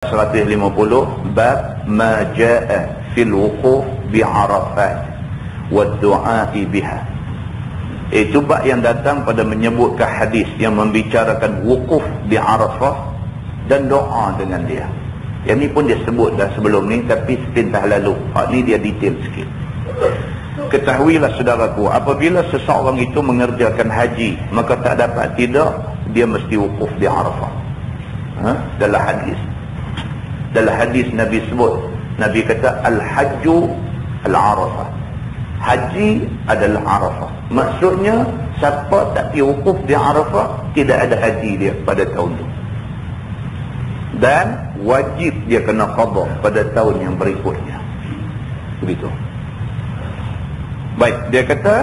150 bab ma jaa fil wuquf bi Arafat wa du'a biha. Itu bab yang datang pada menyebutkan hadis yang membicarakan wukuf di Arafah dan doa dengan dia. Yang ni pun dia sebut dah sebelum ni, tapi sepintas lalu. Hak ni dia detail sikit. Ketahuilah saudaraku, apabila seseorang itu mengerjakan haji, maka tak dapat tidak, dia mesti wukuf di Arafah. Dalam hadis Nabi sebut, Nabi kata al-hajju al-Arafah. Haji adalah Arafah. Maksudnya siapa tak pergi wukuf di Arafah, tidak ada haji dia pada tahun itu. Dan wajib dia kena qada pada tahun yang berikutnya. Begitu. Baik, dia kata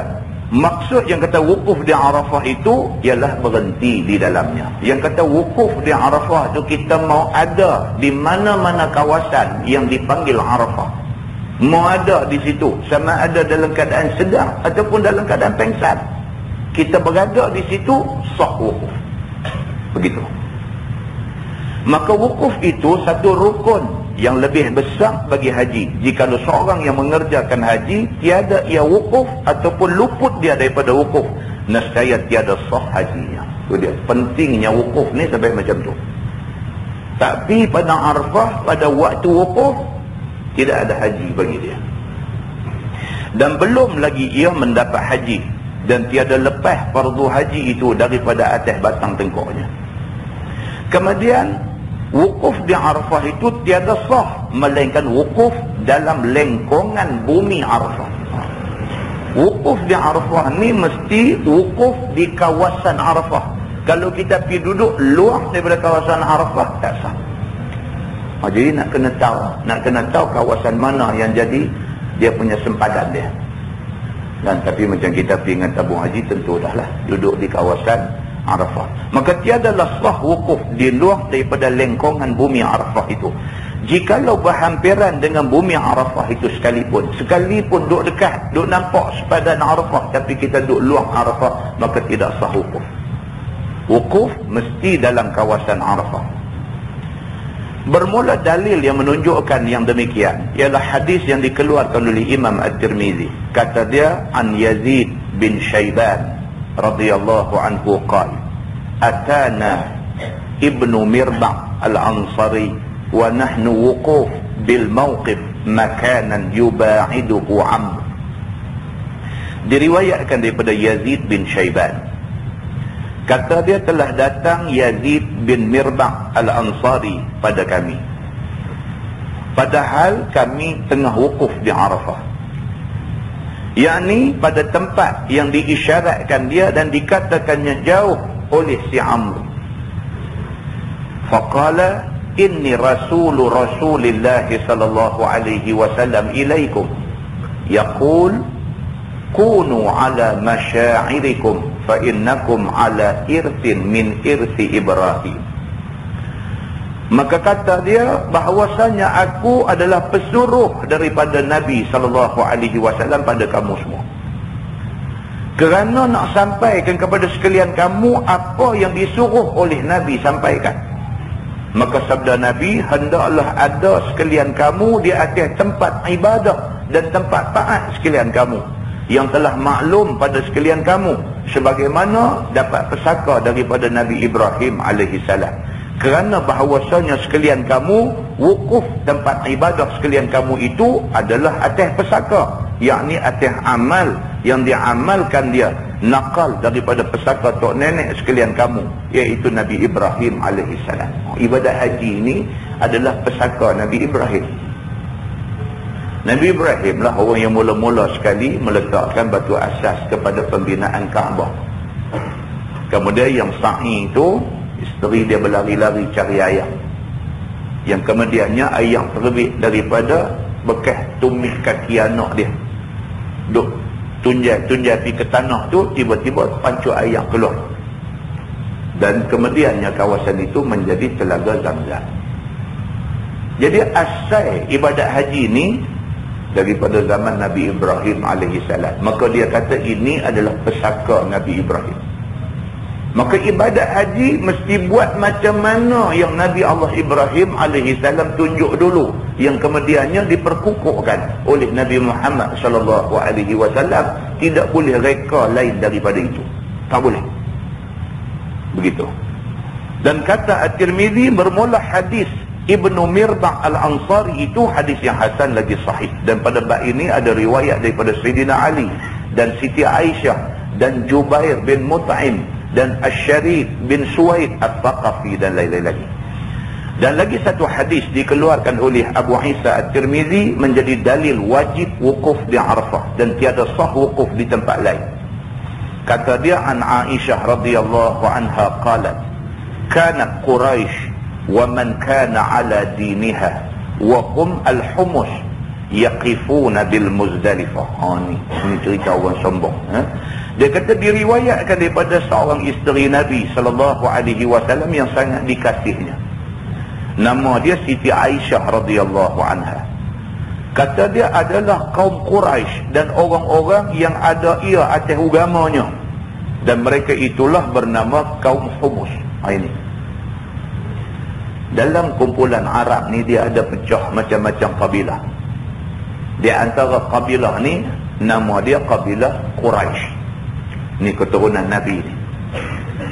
maksud yang kata wukuf di Arafah itu ialah berhenti di dalamnya. Yang kata wukuf di Arafah itu kita mau ada di mana-mana kawasan yang dipanggil Arafah. Mau ada di situ, sama ada dalam keadaan sedang ataupun dalam keadaan pengsan, kita berada di situ, sah wukuf. Begitu. Maka wukuf itu satu rukun yang lebih besar bagi haji. Jika seorang yang mengerjakan haji tiada ia wukuf ataupun luput dia daripada wukuf, nescaya tiada sah hajinya. Itu dia pentingnya wukuf ni sampai macam tu. Tapi pada Arafah, pada waktu wukuf, tidak ada haji bagi dia. Dan belum lagi ia mendapat haji, dan tiada lepas fardu haji itu daripada atas batang tengkoknya. Kemudian wukuf di Arafah itu tiada sah melainkan wukuf dalam lengkungan bumi Arafah. Wukuf di Arafah ni mesti wukuf di kawasan Arafah. Kalau kita pergi duduk luar daripada kawasan Arafah, tak sah. Jadi nak kena tahu kawasan mana yang jadi dia punya sempadan dia. Dan tapi macam kita pergi dengan tabung haji, tentu dah lah duduk di kawasan Arafah. Maka tiadalah sah wukuf di luar daripada lengkungan bumi Arafah itu. Jikalau berhampiran dengan bumi Arafah itu sekalipun duduk dekat, duduk nampak sepadan Arafah, tapi kita duduk luar Arafah, maka tidak sah wukuf. Wukuf mesti dalam kawasan Arafah. Bermula dalil yang menunjukkan yang demikian ialah hadis yang dikeluarkan oleh Imam At-Tirmizi. Kata dia, an Yazid bin Syaiban radhiyallahu anhu qala, atana ibnu Mirba' al-Ansari wa nahnu wuquf bil mawqif makanan yuba'iduhu Amr. Diriwayatkan daripada Yazid bin Syaiban. Kata dia, telah datang Yazid bin Mirba' al-Ansari pada kami. Padahal kami tengah wukuf di Arafah. Yakni pada tempat yang diisyaratkan dia dan dikatakannya jauh oleh si Amr. Faqala inni Rasulillah sallallahu alaihi wasallam ilaikum. Yaqul kunu ala masyairikum fa innakum ala irthin min irthi Ibrahim. Maka kata dia bahawasanya aku adalah pesuruh daripada Nabi sallallahu alaihi wasallam pada kamu semua. Kerana nak sampaikan kepada sekalian kamu apa yang disuruh oleh Nabi sampaikan. Maka sabda Nabi, hendaklah ada sekalian kamu di atas tempat ibadah dan tempat taat sekalian kamu, yang telah maklum pada sekalian kamu sebagaimana dapat pesaka daripada Nabi Ibrahim alaihi salam. Kerana bahawasanya sekalian kamu wukuf tempat ibadah sekalian kamu itu adalah atas pesaka, yakni atas amal yang diamalkan dia nakal daripada pesaka tok nenek sekalian kamu, iaitu Nabi Ibrahim alaihi salam. Ibadat haji ini adalah pesaka Nabi Ibrahim. Nabi Ibrahim lah orang yang mula-mula sekali meletakkan batu asas kepada pembinaan Kaabah. Kemudian yang sa'i itu, isteri dia berlari-lari cari ayam. Yang kemudiannya ayam terbit daripada bekas tumit kaki anak dia. Duk tunjai pergi ke tanah tu, tiba-tiba pancuk ayam keluar. Dan kemudiannya kawasan itu menjadi telaga Zamzam. Jadi asal ibadat haji ni daripada zaman Nabi Ibrahim alaihi salam. Maka dia kata ini adalah pesaka Nabi Ibrahim. Maka ibadat haji mesti buat macam mana yang Nabi Allah Ibrahim alaihi salam tunjuk dulu, yang kemudiannya diperkukuhkan oleh Nabi Muhammad sallallahu alaihi wasallam. Tidak boleh reka lain daripada itu, tak boleh. Begitu. Dan kata At-Tirmizi, bermula hadis Ibnu Mirba' Al-Ansari itu hadis yang hasan lagi sahih. Dan pada bab ini ada riwayat daripada Sayyidina Ali dan Siti Aisyah dan Jubair bin Mut'im dan Asy-Syarif bin Suwaid Al-Thaqafi dan lain-lain lagi. Dan lagi satu hadis dikeluarkan oleh Abu Isa At-Tirmizi menjadi dalil wajib wukuf di Arafah dan tiada sah wukuf di tempat lain. Kata dia, an Aisyah radhiyallahu anha qalat, kanat Quraisy wa man kana ala diniha wa hum al-humus yaqifuna bil Muzdalifah. Ini cerita orang sombong. Dia kata diriwayatkan daripada seorang isteri Nabi sallallahu alaihi wasallam yang sangat dikasihnya. Nama dia Siti Aisyah radhiyallahu anha. Kata dia adalah kaum Quraisy dan orang-orang yang ada ia atas agamanya. Dan mereka itulah bernama kaum Humus. Ini. Dalam kumpulan Arab ni dia ada pecah macam-macam kabilah. Di antara kabilah ni nama dia kabilah Quraisy. Ni keturunan Nabi ni.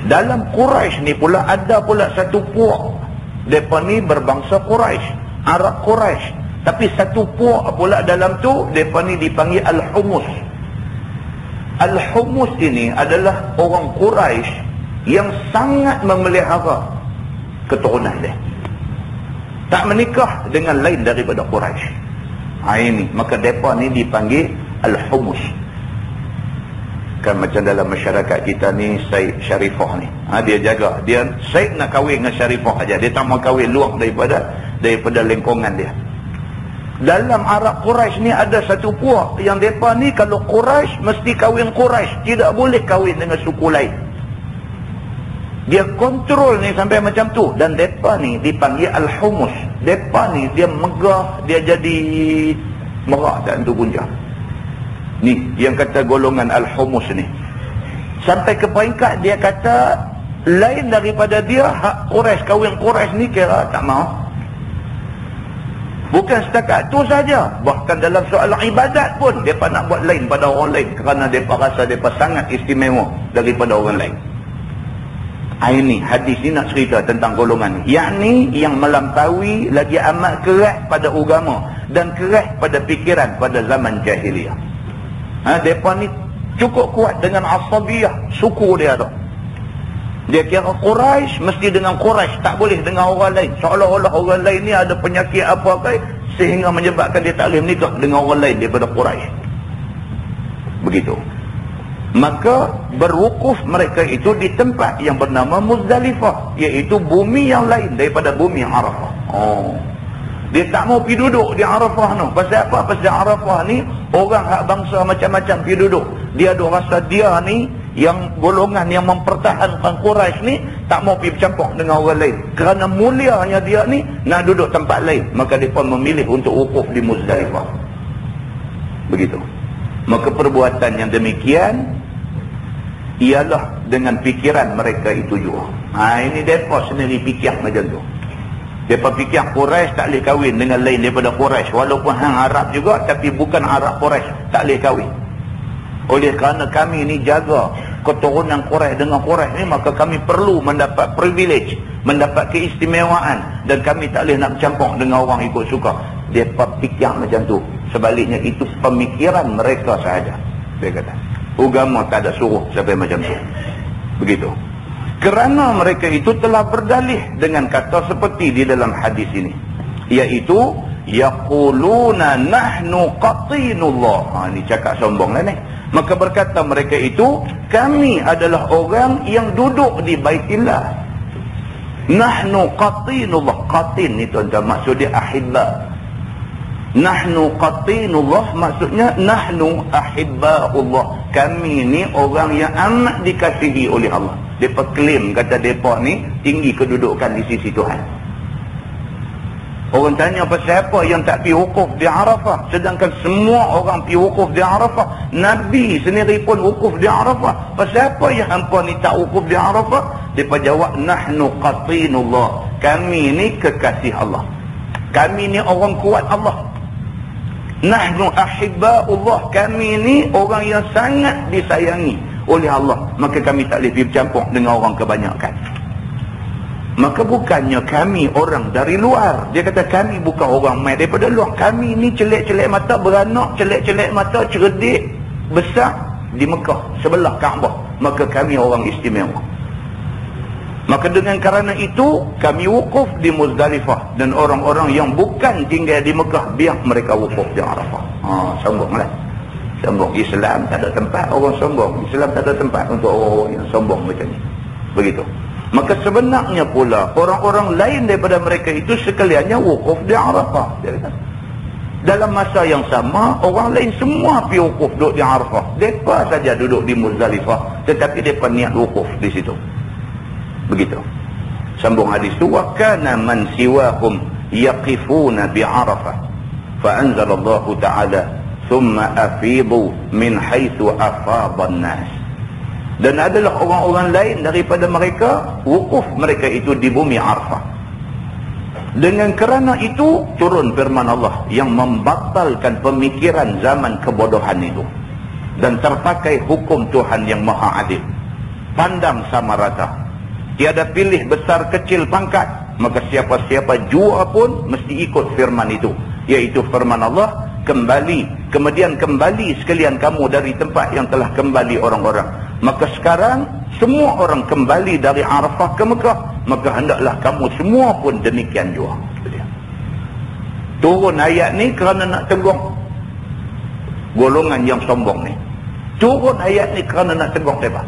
Dalam Quraisy ni pula ada pula satu puak. Mereka ni berbangsa Quraisy, Arab Quraisy. Tapi satu puak pula dalam tu, mereka ni dipanggil Al-Humus. Al-Humus ini adalah orang Quraisy yang sangat memelihara keturunan dia. Tak menikah dengan lain daripada Quraisy. Ini, maka mereka ni dipanggil Al-Humus. Kan macam dalam masyarakat kita ni Syed Syarifah ni, dia jaga, dia Syed nak kahwin dengan Syarifah aja, dia tak mau kahwin luar daripada lingkungan dia. Dalam Arab Quraisy ni ada satu puak yang depa ni kalau Quraisy mesti kahwin Quraisy, tidak boleh kahwin dengan suku lain. Dia kontrol ni sampai macam tu. Dan depa ni dipanggil Al-Humus. Depa ni dia megah, dia jadi merak tak tentu punca. Ni yang kata golongan Al-Humus ni. Sampai ke peringkat dia kata lain daripada dia, hak Quraisy kahwin Quraisy ni kira tak mau. Bukan setakat tu saja, bahkan dalam soal ibadat pun depa nak buat lain pada orang lain kerana depa rasa depa sangat istimewa daripada orang lain. Ini hadis ni nak cerita tentang golongan ni, yakni yang melampaui lagi amat keras pada agama dan keras pada fikiran pada zaman jahiliah. Mereka ni cukup kuat dengan asabiyah suku dia tu. Dia kira Quraisy mesti dengan Quraisy, tak boleh dengan orang lain. Seolah-olah orang lain ni ada penyakit apa-apa sehingga menyebabkan dia tak boleh menikah dengan orang lain daripada Quraisy. Begitu. Maka berwukuf mereka itu di tempat yang bernama Muzdalifah, iaitu bumi yang lain daripada bumi Arafah. Dia tak mau pergi duduk di Arafah tu. Pasal apa? Pasal Arafah ni orang hak bangsa macam-macam pergi duduk. Dia ada rasa dia ni yang golongan yang mempertahankan Quraisy ni tak mau pergi bercampur dengan orang lain. Kerana mulianya dia ni nak duduk tempat lain, maka dia pun memilih untuk wukuf di Muzdalifah. Begitu. Maka perbuatan yang demikian ialah dengan fikiran mereka itu juga. Ini mereka sendiri fikir macam tu. Mereka fikir Quraisy tak boleh kahwin dengan lain daripada Quraisy. Walaupun hang Arab juga, tapi bukan Arab Quraisy, tak boleh kahwin. Oleh kerana kami ni jaga keturunan Quraisy dengan Quraisy ni, maka kami perlu mendapat privilege, mendapat keistimewaan, dan kami tak boleh nak bercampur dengan orang ikut suka. Mereka fikir macam tu. Sebaliknya itu pemikiran mereka sahaja. Dia kata agama tak ada suruh sampai macam tu. Begitu. Kerana mereka itu telah berdalih dengan kata seperti di dalam hadis ini, iaitu yaquluna nahnu qatinullah. Ini cakap sombong lah ni. Maka berkata mereka itu, kami adalah orang yang duduk di Baitillah. Nahnu qatinullah. Qatin ni tuan-tuan maksud dia ahibba. Nahnu qatinullah maksudnya nahnu ahibba'ullah. Kami ni orang yang amat dikasihi oleh Allah. Mereka klaim kata mereka ni tinggi kedudukan di sisi Tuhan. Orang tanya pasal apa yang tak pergi wukuf di Arafah, sedangkan semua orang pergi wukuf di Arafah. Nabi sendiri pun wukuf di Arafah. Pasal apa yang hampa ni tak wukuf di Arafah? Dia jawab, nahnu qatinullah. Kami ni kekasih Allah. Kami ni orang kuat Allah. Nahnu ahibba'ullah. Kami ni orang yang sangat disayangi oleh Allah. Maka kami tak boleh pergi bercampur dengan orang kebanyakan. Maka bukannya kami orang dari luar. Dia kata kami bukan orang main daripada luar. Kami ni celik-celik mata, beranak, celik-celik mata, cerdik, besar di Mekah, sebelah Kaabah. Maka kami orang istimewa. Maka dengan kerana itu, kami wukuf di Muzdalifah. Dan orang-orang yang bukan tinggal di Mekah, biar mereka wukuf di Arafah. Sombonglah. Sombong. Islam tak ada tempat orang sombong. Islam tak ada tempat untuk orang yang sombong macam ni. Begitu. Maka sebenarnya pula orang-orang lain daripada mereka itu sekaliannya wukuf di Arafah. Dalam masa yang sama, orang lain semua pergi wukuf duduk di Arafah. Mereka saja duduk di Muzdalifah, tetapi mereka niat wukuf di situ. Begitu. Sambung hadis tu, wa kana man siwahum yaqifuna bi Arafah. Fa anzalallahu ta'ala, thumma afidu min haitsu afadha an-nas. Dan adalah orang-orang lain daripada mereka, wukuf mereka itu di bumi Arafah. Dengan kerana itu, turun firman Allah yang membatalkan pemikiran zaman kebodohan itu. Dan terpakai hukum Tuhan yang maha adil. Pandang sama rata. Tiada pilih besar kecil pangkat. Maka siapa-siapa jua pun mesti ikut firman itu. Iaitu firman Allah, kembali, kemudian kembali sekalian kamu dari tempat yang telah kembali orang-orang. Maka sekarang semua orang kembali dari Arafah ke Mekah, maka hendaklah kamu semua pun demikian juga. Turun ayat ni kerana nak tegur golongan yang sombong ni. Turun ayat ni kerana nak tegur mereka.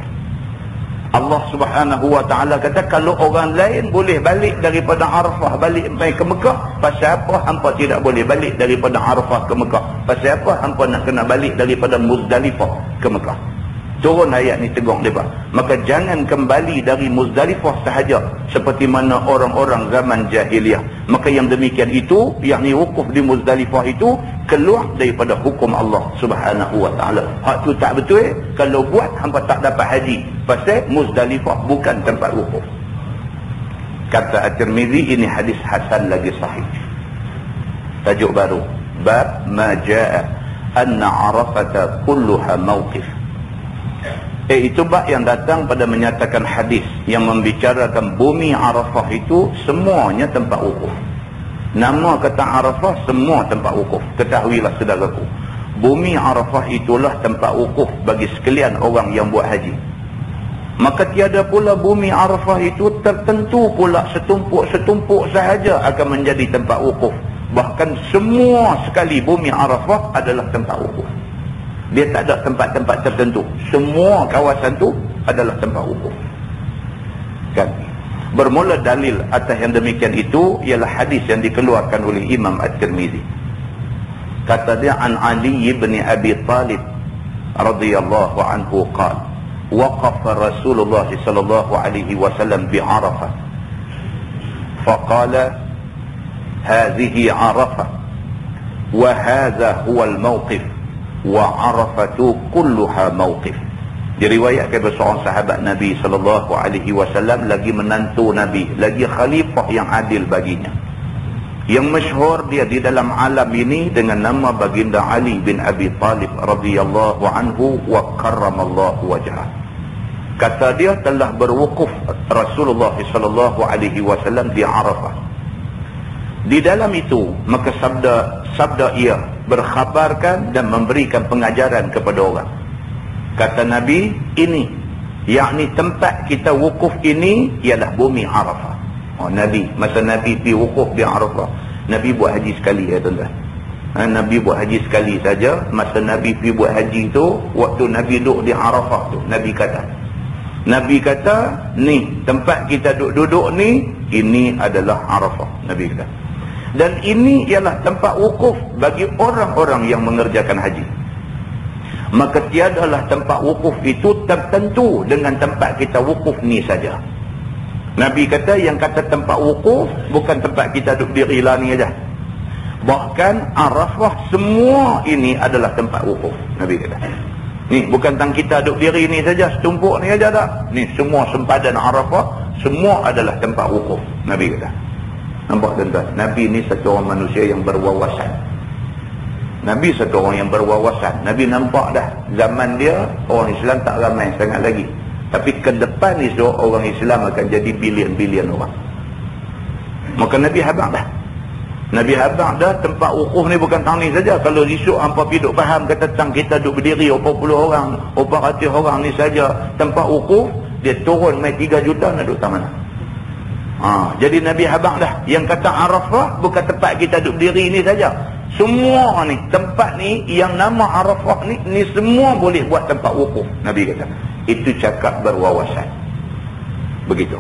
Allah Subhanahu wa ta'ala kata, kalau orang lain boleh balik daripada Arafah balik mai ke Mekah, pasal apa hampa tidak boleh balik daripada Arafah ke Mekah? Pasal apa hampa nak kena balik daripada Muzdalifah ke Mekah? Turun ayat ni tegur mereka. Maka jangan kembali dari Muzdalifah sahaja seperti mana orang-orang zaman jahiliah. Maka yang demikian itu, yakni wukuf di Muzdalifah itu, keluar daripada hukum Allah Subhanahu wa ta'ala. Hak tu tak betul. Kalau buat, hampa tak dapat haji. Pasal Muzdalifah bukan tempat wukuf. Kata At-Tirmizi, ini hadis hasan lagi sahih. Tajuk baru, bab ma jaa anna Arafata kulluha mawqif. Itu bab yang datang pada menyatakan hadis yang membicarakan bumi Arafah itu semuanya tempat wukuf. Nama kata Arafah semua tempat wukuf. Ketahuilah saudaraku, bumi Arafah itulah tempat wukuf bagi sekalian orang yang buat haji. Maka tiada pula bumi Arafah itu tertentu pula setumpuk-setumpuk sahaja akan menjadi tempat wukuf. Bahkan semua sekali bumi Arafah adalah tempat wukuf. Dia tak ada tempat-tempat tertentu. Semua kawasan tu adalah tempat wukuf. Kan? Bermula dalil atas yang demikian itu ialah hadis yang dikeluarkan oleh Imam At-Tirmizi. Kata dia, an Ali bin Abi Talib radhiyallahu anhu qala, waqafa Rasulullah sallallahu alaihi wasallam bi Arafah. Faqala, hadhihi Arafah wa hadha huwa al-mawqif. Wa Arafatu kulluha mawqif. Diriwayatkan oleh seorang sahabat Nabi sallallahu alaihi wasallam, lagi menantu Nabi, lagi khalifah yang adil baginya. Yang masyhur dia di dalam alam ini dengan nama baginda Ali bin Abi Talib radhiyallahu anhu wa karramallahu wajhah. Kata dia, telah berwukuf Rasulullah sallallahu alaihi wasallam di Arafah. Di dalam itu, maka sabda ia berkhabarkan dan memberikan pengajaran kepada orang. Kata Nabi, ini, yakni tempat kita wukuf ini ialah bumi Arafah. Nabi, masa Nabi pergi wukuf di Arafah, Nabi buat haji sekali ya tuan-tuan. Nabi buat haji sekali saja. Masa Nabi pergi buat haji tu, waktu Nabi duduk di Arafah tu, Nabi kata, ni tempat kita duduk ni, ini adalah Arafah. Nabi kata. Dan ini ialah tempat wukuf bagi orang-orang yang mengerjakan haji. Maka tiadalah tempat wukuf itu tertentu dengan tempat kita wukuf ni saja. Nabi kata yang kata tempat wukuf bukan tempat kita duduk diri lah ni aja. Bahkan Arafah semua ini adalah tempat wukuf. Nabi kata. Ni bukan tentang kita duduk diri ni saja, setumpuk ni aja tak. Ni semua sempadan Arafah semua adalah tempat wukuf. Nabi kata. Nampak tuan-tuan? Nabi ni satu orang manusia yang berwawasan. Nabi satu orang yang berwawasan. Nabi nampak dah zaman dia orang Islam tak ramai sangat lagi. Tapi ke depan esok orang Islam akan jadi bilion-bilion orang. Maka Nabi habaq dah. Nabi habaq dah tempat wukuf ni bukan tang ni saja. Kalau esok hampa pergi duk faham kata tang kita duk berdiri 40 orang, 400 orang ni saja tempat wukuf, dia turun mai 3 juta nak duduk tang mana? Jadi Nabi habaq dah. Yang kata Arafah bukan tempat kita duduk berdiri ni saja. Semua ni tempat ni yang nama Arafah ni semua boleh buat tempat wukuf. Nabi kata. Itu cakap berwawasan. Begitu.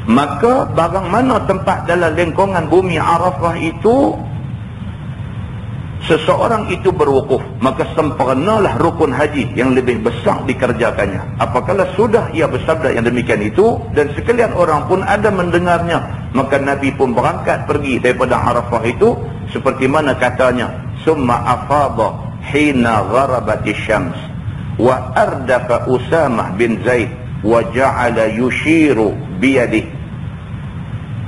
Maka barang mana tempat dalam lingkungan bumi Arafah itu seseorang itu berwukuf, maka sempurnalah rukun haji yang lebih besar dikerjakannya. Apabila sudah ia bersabda yang demikian itu dan sekalian orang pun ada mendengarnya, maka Nabi pun berangkat pergi daripada Arafah itu seperti mana katanya, summa afadha hina gharabati syams wa ardafa Usamah bin Zaid wa ja'ala yushiru biyadihi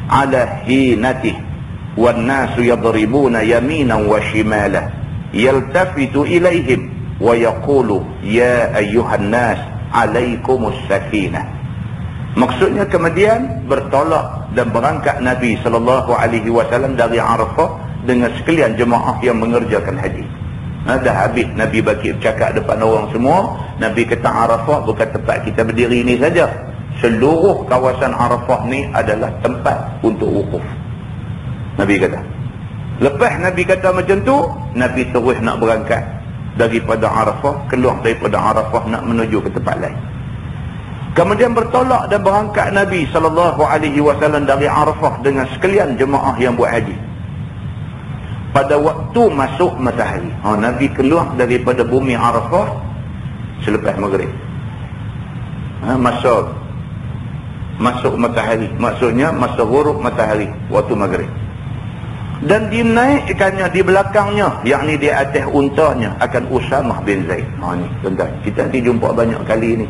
ala hinatih wan nasu yadribuna yaminan wa shimalah yaltafitu ilaihim wa yaqulu ya ayyuhan nas alaikumus sakinah. Maksudnya kemudian bertolak dan berangkat Nabi SAW dari Arafah dengan sekalian jemaah yang mengerjakan haji. Dah habis Nabi bagi bercakap depan orang semua. Nabi kata Arafah bukan tempat kita berdiri ni saja. Seluruh kawasan Arafah ni adalah tempat untuk wukuf. Nabi kata. Lepas Nabi kata macam tu, Nabi terus nak berangkat daripada Arafah, keluar daripada Arafah nak menuju ke tempat lain. Kemudian bertolak dan berangkat Nabi SAW dari Arafah dengan sekalian jemaah yang buat haji. Pada waktu masuk matahari. Nabi keluar daripada bumi Arafah selepas maghrib. Masuk matahari. Maksudnya masa ghurub matahari, waktu maghrib. Dan dinaikkannya di belakangnya, yakni di atas untanya akan Usamah bin Zaid. Ni tuan-tuan, kita jumpa banyak kali ni.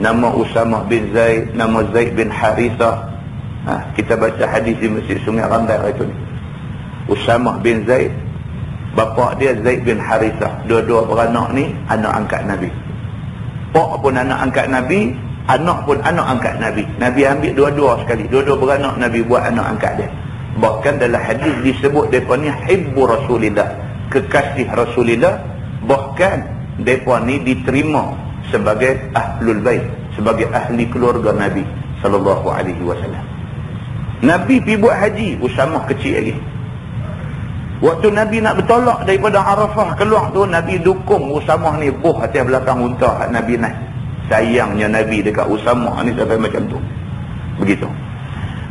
Nama Usamah bin Zaid, nama Zaid bin Harithah. Kita baca hadis di Masjid Sungai Randar itu ni. Usamah bin Zaid, bapa dia Zaid bin Harithah. Dua-dua beranak ni anak angkat Nabi. Pak pun anak angkat Nabi, anak pun anak angkat Nabi. Nabi ambil dua-dua sekali. Dua-dua beranak Nabi buat anak angkat dia. Bahkan dalam hadis disebut mereka ni hibbu Rasulillah, kekasih Rasulillah. Bahkan mereka ni diterima sebagai ahlul bait, sebagai ahli keluarga Nabi SAW. Nabi pergi buat haji, Usamah kecil lagi. Waktu Nabi nak bertolak daripada Arafah keluar tu, Nabi dukung Usamah ni buh atas belakang unta Nabi naik. Sayangnya Nabi dekat Usamah ni sampai macam tu. Begitu.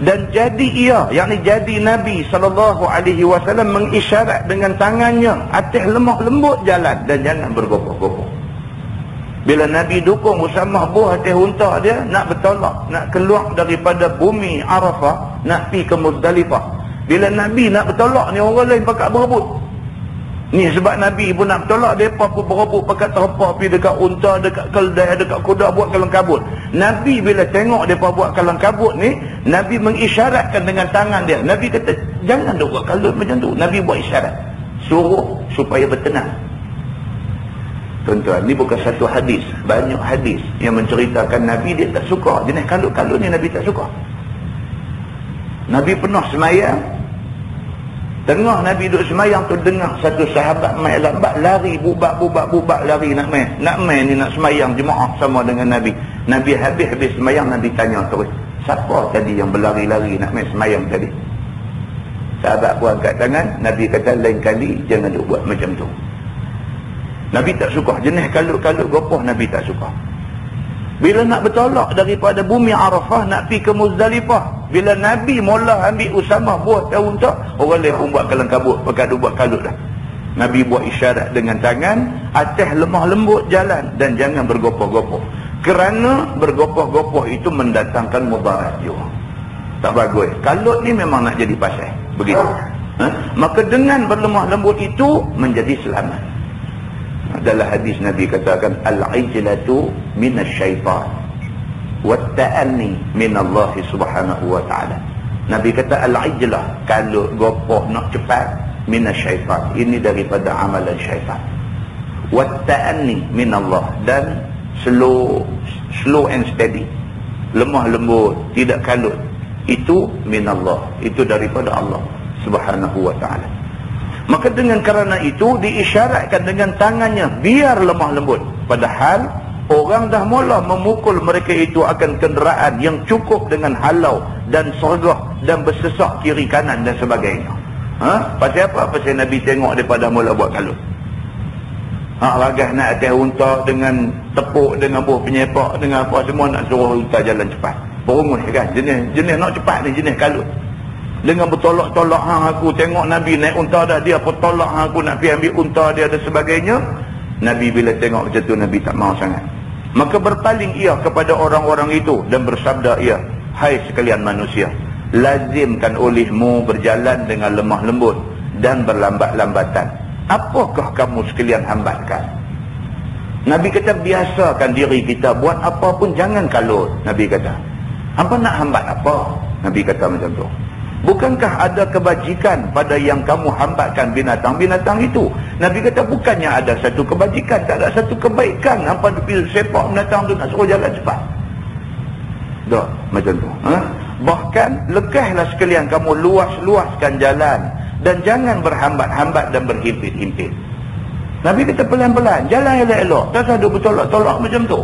Dan jadi ia, yakni jadi Nabi SAW mengisyarat dengan tangannya atas lemah lembut jalan dan jangan bergopoh-gopoh. Bila Nabi dukung Usamah buh atas unta dia nak bertolak, nak keluar daripada bumi Arafah, nak pergi ke Muzdalifah. Bila Nabi nak bertolak ni orang lain pakat berebut. Ni sebab Nabi pun nak bertolak, mereka pun berebut pakat terlepas pergi dekat unta, dekat keldai, dekat kuda buat kalang kabut. Nabi bila tengok mereka buat kalang kabut ni, Nabi mengisyaratkan dengan tangan dia. Nabi kata jangan dia buat kalut macam tu. Nabi buat isyarat, suruh supaya bertenang. Tuan-tuan, ni bukan satu hadis, banyak hadis yang menceritakan Nabi dia tak suka jenis kalut-kalut ni. Nabi tak suka. Nabi pernah semayang, tengah Nabi duduk semayang tu dengar satu sahabat main lambat, lari bubak lari nak main ni, nak semayang jemaah sama dengan Nabi. Nabi habis semayang, Nabi tanya terus, siapa tadi yang berlari-lari nak main semayang tadi? Sahabat pun angkat tangan. Nabi kata lain kali jangan duk buat macam tu. Nabi tak suka jenis kalut-kalut gopoh, Nabi tak suka. Bila nak bertolak daripada bumi Arafah nak pergi ke Muzdalifah, bila Nabi mula ambil Usamah buat daun tak, orang lain pun buat kalang kabut, pakai buat kalut dah. Nabi buat isyarat dengan tangan atas lemah lembut jalan dan jangan bergopoh-gopoh. Kerana bergopoh-gopoh itu mendatangkan mudarat juga. Tak bagus. Kalut ni memang nak jadi pasal. Begitu. Maka dengan berlemah lembut itu menjadi selamat. Dalam hadis Nabi katakan al-ijlatu minasyaitan wa ta'anni minallahi subhanahu wa ta'ala. Nabi kata al-ijlah, kalut, gopoh, nak cepat, minasyaitan. Ini daripada amalan syaitan. Wa ta'anni minallah, dan slow and steady, lemah lembut, tidak kalut, itu minallah, itu daripada Allah subhanahu wa ta'ala. Maka dengan kerana itu diisyaratkan dengan tangannya biar lemah lembut, padahal orang dah mula memukul mereka itu akan kenderaan yang cukup dengan halau dan sergah dan bersesak kiri kanan dan sebagainya. Pasal apa? Pasal Nabi tengok daripada mula buat kalut. Ragah nak atas unta dengan tepuk, dengan buah penyepak, dengan apa semua, nak suruh unta jalan cepat. Berungus kan? Jenis nak cepat ni, jenis kalut. Dengan bertolak-tolak, aku tengok Nabi naik unta dah, dia bertolak, aku nak pergi ambil unta dia dan sebagainya. Nabi bila tengok macam tu, Nabi tak mahu sangat. Maka berpaling ia kepada orang-orang itu dan bersabda ia, hai sekalian manusia, lazimkan olehmu berjalan dengan lemah lembut dan berlambat-lambatan. Apakah kamu sekalian hambatkan? Nabi kata, biasakan diri kita buat apa pun jangan kalut. Nabi kata, apa nak hambat apa? Nabi kata macam tu. Bukankah ada kebajikan pada yang kamu hambatkan binatang-binatang itu? Nabi kata, bukannya ada satu kebajikan, tak ada satu kebaikan. Hampa pergi sepak binatang tu nak suruh jalan cepat. Tak, macam tu. Bahkan, lekahlah sekalian kamu luas-luaskan jalan. Dan jangan berhambat-hambat dan berhimpit-himpit. Nabi kata pelan-pelan, jalan elok-elok. Tak ada bertolak-tolak macam tu.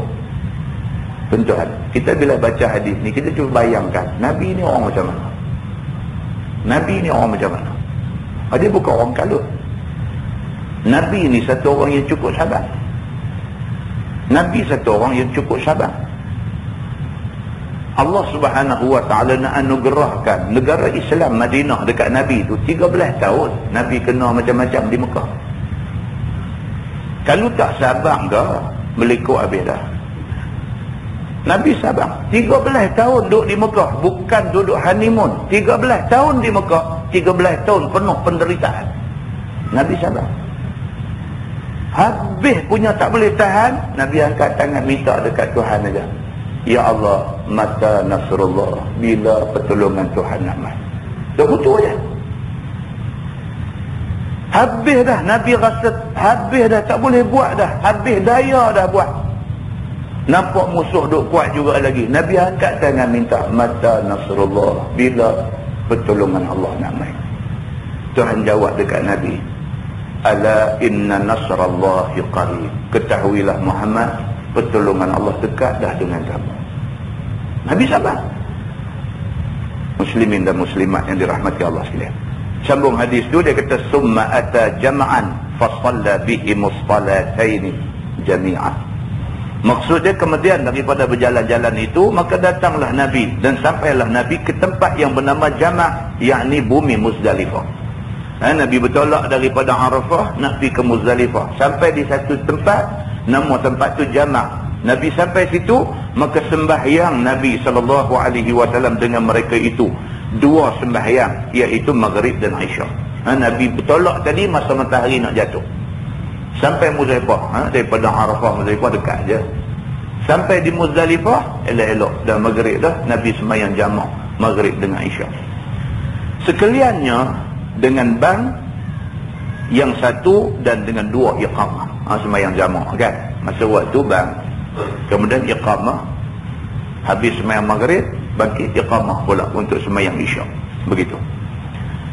Tuan-tuan, kita bila baca hadis ni, kita cuba bayangkan, Nabi ni orang macam mana? Nabi ni orang macam mana? Dia bukan orang kalut. Nabi ni satu orang yang cukup sabar. Nabi satu orang yang cukup sabar. Allah subhanahu wa ta'ala nak anugerahkan negara Islam Madinah dekat Nabi tu 13 tahun. Nabi kena macam-macam di Mekah. Kalau tak sabar ke, melekuk habis dah. Nabi sabar 13 tahun duduk di Mekah, bukan duduk honeymoon. 13 tahun di Mekah, 13 tahun penuh penderitaan. Nabi sabar. Habis punya tak boleh tahan, Nabi angkat tangan minta dekat Tuhan aja. Ya Allah, mata nasrullah, bila pertolongan Tuhan nak mai. Dah betul je. Habis dah, Nabi rasa habis dah, tak boleh buat dah. Habis daya dah buat. Nampak musuh duk kuat juga lagi. Nabi angkat tangan minta, mata nasrullah, bila pertolongan Allah nak mai. Tuhan jawab dekat Nabi, ala inna nasrallahi qarib. Ketahuilah Muhammad, pertolongan Allah dekat dah dengan kamu. Nabi sabar. Muslimin dan muslimat yang dirahmati Allah sekalian. Sambung hadis tu, dia kata, summa ata jama'an fasalla bihimus salataini jami'an. Maksudnya kemudian daripada berjalan-jalan itu, maka datanglah Nabi dan sampailah Nabi ke tempat yang bernama Jama', yakni bumi Muzdalifah. Nabi bertolak daripada Arafah nak pergi ke Muzdalifah. Sampai di satu tempat, nama tempat tu Jama'. Nabi sampai situ, maka sembahyang Nabi SAW dengan mereka itu 2 sembahyang, iaitu Maghrib dan Isya. Nabi bertolak tadi masa matahari nak jatuh. Sampai Muzdalifah, daripada Arafah Muzdalifah dekat je. Sampai di Muzdalifah, elok-elok dah Maghrib dah, Nabi sembahyang jamak Maghrib dengan Isya. Sekaliannya dengan bang yang satu dan dengan 2 iqamah. Sembahyang jamak kan. Masa waktu bang, kemudian iqamah, habis sembahyang Maghrib, bangkit iqamah pula untuk sembahyang Isya. Begitu.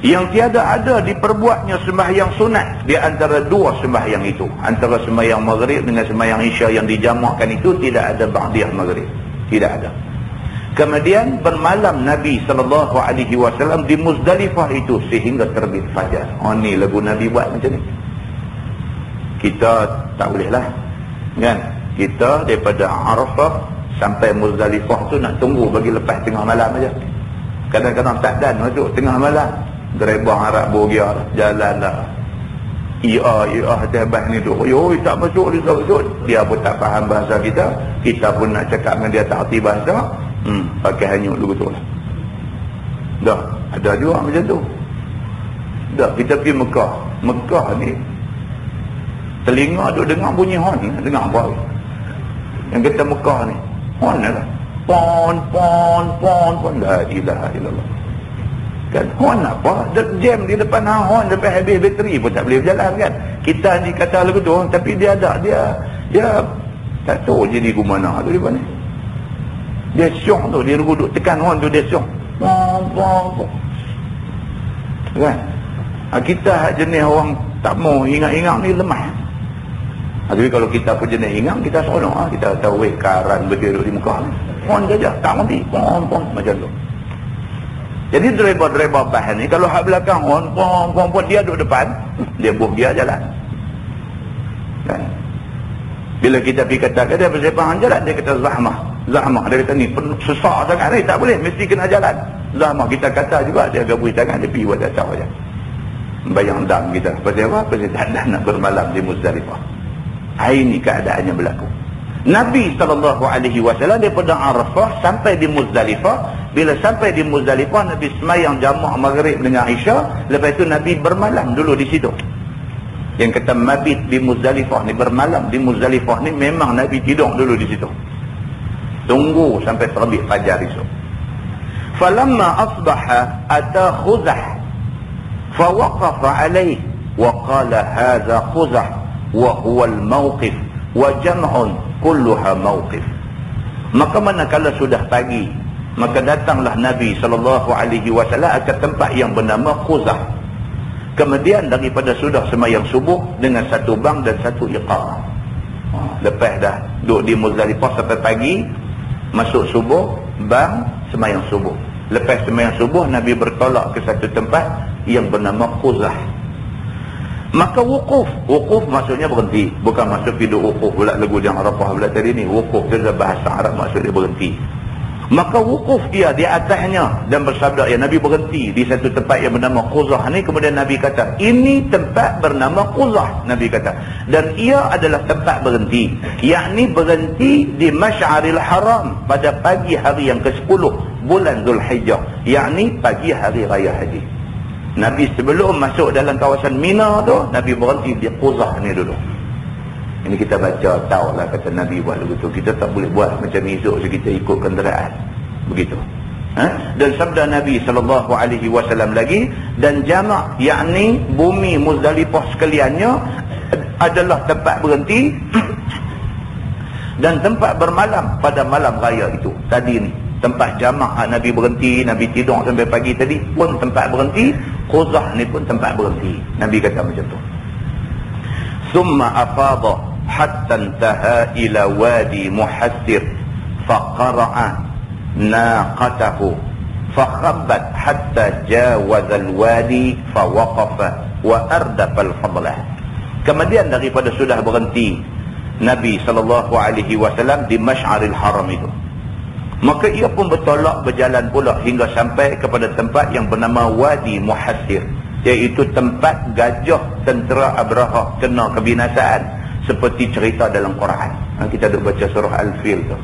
Yang tiada ada diperbuatnya sembahyang sunat di antara 2 sembahyang itu. Antara sembahyang Maghrib dengan sembahyang Isya yang dijamakkan itu, tidak ada ba'diyah Maghrib. Tidak ada. Kemudian bermalam Nabi SAW di Muzdalifah itu sehingga terbit fajar. Ni lagu Nabi buat macam ni. Kita tak boleh lah, kan? Kita daripada Arafah sampai Muzdalifah tu nak tunggu bagi lepas tengah malam aja. Kadang-kadang tak dan masuk tengah malam, gerebang Arab Bogia jalan dah. Ia tebas ni tu. Tak masuk, dia tak masuk. Dia pun tak faham bahasa kita. Kita pun nak cakap dengan dia tak arti bahasa. Pakai hanyut dulu betul lah. Dah, ada juga macam tu. Dah, kita pergi Mekah. Mekah ni telinga duk dengar bunyi hon, dengar apa? Yang kita Mekah ni, hon lah. Pon, pon, pon, pon. La ilaha illallah. Kan hon apa? Jam di depan hon, sampai habis bateri pun tak boleh berjalan kan. Kita ni kata lagu tu, tapi dia ada, dia tak tahu jadi ke mana tu di mana. Dia syok tu, dia duduk tekan hon tu, dia syok. Pon, pon, pon. Kan? Kita jenis orang tak mau ingat-ingat ni lemah. Tapi kalau kita pun jenis ingat, kita seronok. Kita tahu karan berdiri di muka ni. Pon saja, tak mati. Pon, pon, macam tu. Jadi driver-driver bahan ni, kalau hak belakang pon, pon, pon, pon, dia duduk depan, dia buh dia jalan. Kan? Bila kita pergi kata dia persiapan jalan, dia kata zahmah. Zahmah, dia kata ni susah sangat ni, tak boleh, mesti kena jalan. Zahmah, kita kata juga, dia gabui tangan, dia pergi buat datang saja. Bayang dam kita. Pasal apa? Pasal tak ada nak bermalam di Muzdalifah. Ini keadaannya berlaku. Nabi SAW daripada Arafah sampai di Muzdalifah. Bila sampai di Muzdalifah, Nabi semayang jamak maghrib dengan Isya. Lepas itu Nabi bermalam dulu di situ. Yang kata mabit di Muzdalifah ni, bermalam di Muzdalifah ni, memang Nabi tidur dulu di situ. Tunggu sampai terbit fajar esok. Falamma asbaha ata Khuzah فوقف عليه وقال هذا خزع وهو الموقف وجمع كلها موقف. Maka manakala sudah pagi, maka datanglah Nabi SAW ke tempat yang bernama Khuzah. Kemudian daripada sudah semayang subuh dengan satu bang dan satu iqamah. Lepas dah duduk di Muzdalifah sampai pagi, masuk subuh, bang, semayang subuh. Lepas semayang subuh, Nabi bertolak ke satu tempat yang bernama Khuzah. Maka wukuf. Wukuf maksudnya berhenti. Bukan maksud hidup wukuf pula lagu yang Arafah pula tadi ni. Wukuf itu bahasa Arab, maksudnya berhenti. Maka wukuf dia di atasnya dan bersabda, ya Nabi berhenti di satu tempat yang bernama Khuzah ni. Kemudian Nabi kata, ini tempat bernama Khuzah, Nabi kata, dan ia adalah tempat berhenti, yakni berhenti di Masy'aril Haram pada pagi hari yang ke-10 bulan Zulhijjah, yakni pagi hari raya haji. Nabi sebelum masuk dalam kawasan Mina tu, Nabi berhenti di Khuzah ni dulu. Ini kita baca, tahu lah kata Nabi buat begitu. Kita tak boleh buat macam esok so kita ikut kenderaan. Begitu. Dan sabda Nabi SAW lagi, dan jamak, yakni bumi Muzdalifah sekaliannya adalah tempat berhenti dan tempat bermalam pada malam raya itu. Tadi ni, tempat jamak Nabi berhenti, Nabi tidur sampai pagi tadi pun tempat berhenti. Khuzah ni pun tempat berhenti. Nabi kata macam tu. Summa afadha hatta intaha ila wadi Muhassir faqara'a naqatahu fakhabbat hatta jawaza al-wadi fawaqafa wa ardafa al-fadlah. Kemudian daripada sudah berhenti Nabi SAW di Masy'aril Haram itu, maka ia pun bertolak berjalan pula hingga sampai kepada tempat yang bernama Wadi Muhassir, iaitu tempat gajah tentera Abraha kena kebinasaan seperti cerita dalam Quran. Kita dah baca surah Al-Fil tu.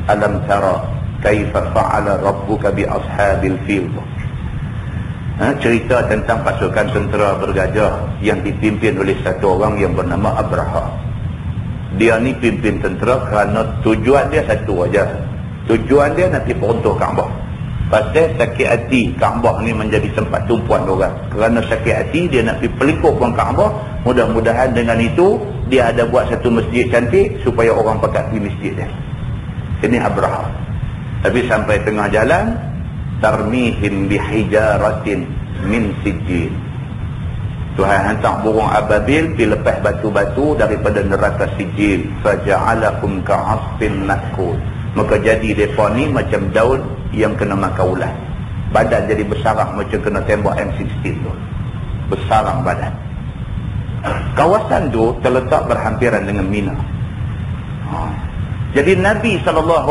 Alam tara kaifa fa'ala rabbuka bi ashabil fil tu. Cerita tentang pasukan tentera bergajah yang dipimpin oleh satu orang yang bernama Abraha. Dia ni pimpin tentera kerana tujuan dia satu aja. Tujuan dia nanti peruntuh Kaabah. Pasal sakit hati Kaabah ni menjadi tempat tumpuan orang. Kerana sakit hati dia nak pergi pelikukan Kaabah. Mudah-mudahan dengan itu dia ada buat satu masjid cantik supaya orang pakat pergi masjid dia. Ini Abraha. Tapi sampai tengah jalan, tarmihim bihijaratin min sijil. Tuhan hantar burung ababil pergi lepas batu-batu daripada neraka sijil. Faja'alakum ka'asfin makul. Maka jadi mereka ni macam daun yang kena makan ulat. Badan jadi bersarang macam kena tembak M16 tu. Bersarang badan. Kawasan tu terletak berhampiran dengan Mina. Jadi Nabi SAW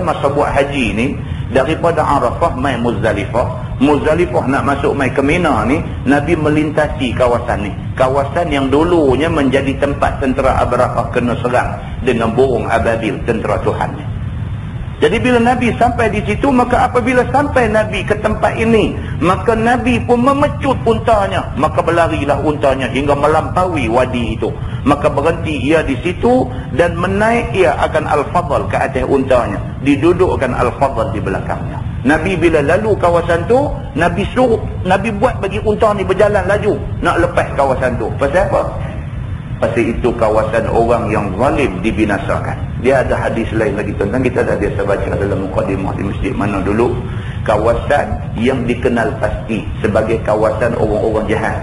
masa buat haji ni, daripada Arafah mai Muzdalifah. Muzdalifah nak masuk mai ke Mina ni, Nabi melintasi kawasan ni. Kawasan yang dulunya menjadi tempat tentera Abraha kena serang dengan burung ababil tentera Tuhan ni. Jadi bila Nabi sampai di situ, maka apabila sampai Nabi ke tempat ini, maka Nabi pun memecut untanya, maka berlarilah untanya hingga melampaui wadi itu. Maka berhenti ia di situ dan menaik ia akan Al-Fadl ke atas untanya, didudukkan Al-Fadl di belakangnya. Nabi bila lalu kawasan tu, Nabi suruh, Nabi buat bagi unta ni berjalan laju nak lepas kawasan tu. Pasal apa? Pasal itu kawasan orang yang zalim dibinasakan. Dia ada hadis lain lagi tentang, kita dah biasa baca dalam mukadimah di masjid mana dulu, kawasan yang dikenal pasti sebagai kawasan orang-orang jahat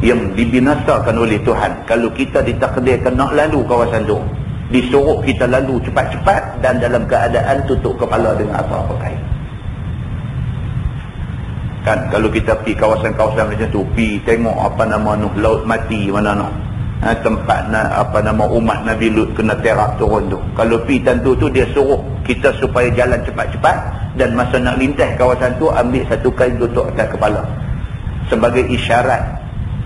yang dibinasakan oleh Tuhan. Kalau kita ditakdirkan nak lalu kawasan tu, disuruh kita lalu cepat-cepat dan dalam keadaan tutup kepala dengan apa-apa kain. Kan kalau kita pergi kawasan-kawasan macam tu, pergi tengok apa nama noh, laut mati mana noh, tempat apa nama umat Nabi Lut kena terak turun tu. Kalau pergi tentu tu dia suruh kita supaya jalan cepat-cepat, dan masa nak lintas kawasan tu ambil satu kain tutup atas kepala sebagai isyarat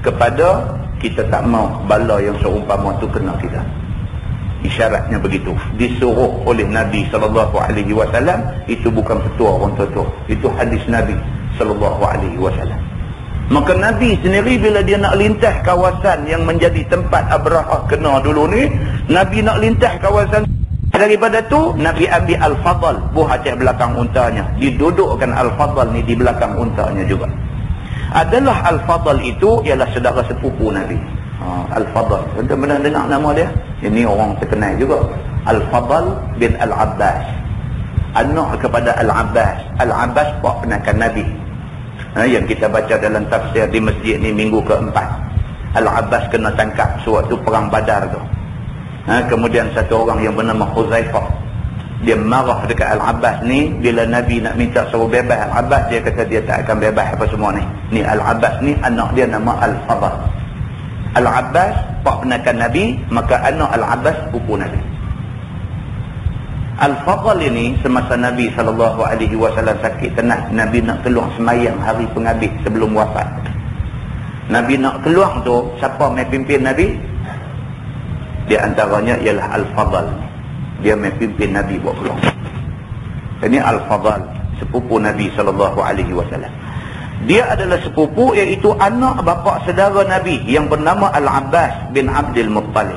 kepada kita tak mau bala yang seumpama tu kena kita. Isyaratnya begitu. Disuruh oleh Nabi SAW. Itu bukan petua orang tua. Itu hadis Nabi SAW. Maka Nabi sendiri bila dia nak lintas kawasan yang menjadi tempat Abrahah kena dulu ni, Nabi nak lintas kawasan daripada tu, Nabi ambil Al-Fadl buah atas belakang untanya, didudukkan Al-Fadl ni di belakang untanya juga. Adalah Al-Fadl itu ialah saudara sepupu Nabi. Al-Fadl, anda pernah dengar nama dia? Ini orang terkenal juga, Al-Fadl bin Al-Abbas, anak kepada Al-Abbas. Al-Abbas ponakan Nabi, yang kita baca dalam tafsir di masjid ni minggu keempat. Al-Abbas kena tangkap sewaktu perang Badar tu. Kemudian satu orang yang bernama Huzaifah, dia marah dekat Al-Abbas ni bila Nabi nak minta suruh bebas Al-Abbas. Dia kata dia tak akan bebas apa semua ni. Ni Al-Abbas ni anak dia nama Al-Fadl. Al-Abbas pak penakan Nabi, maka anak Al-Abbas pupu Nabi. Al-Fadl ini semasa Nabi SAW sakit tenat, Nabi nak keluar semayang hari penghabis sebelum wafat. Nabi nak keluar tu, siapa mai pimpin Nabi? Di antaranya ialah Al-Fadl. Dia mai pimpin Nabi buat keluar. Ini Al-Fadl, sepupu Nabi SAW. Dia adalah sepupu, iaitu anak bapa saudara Nabi yang bernama Al-Abbas bin Abdul Muttalib.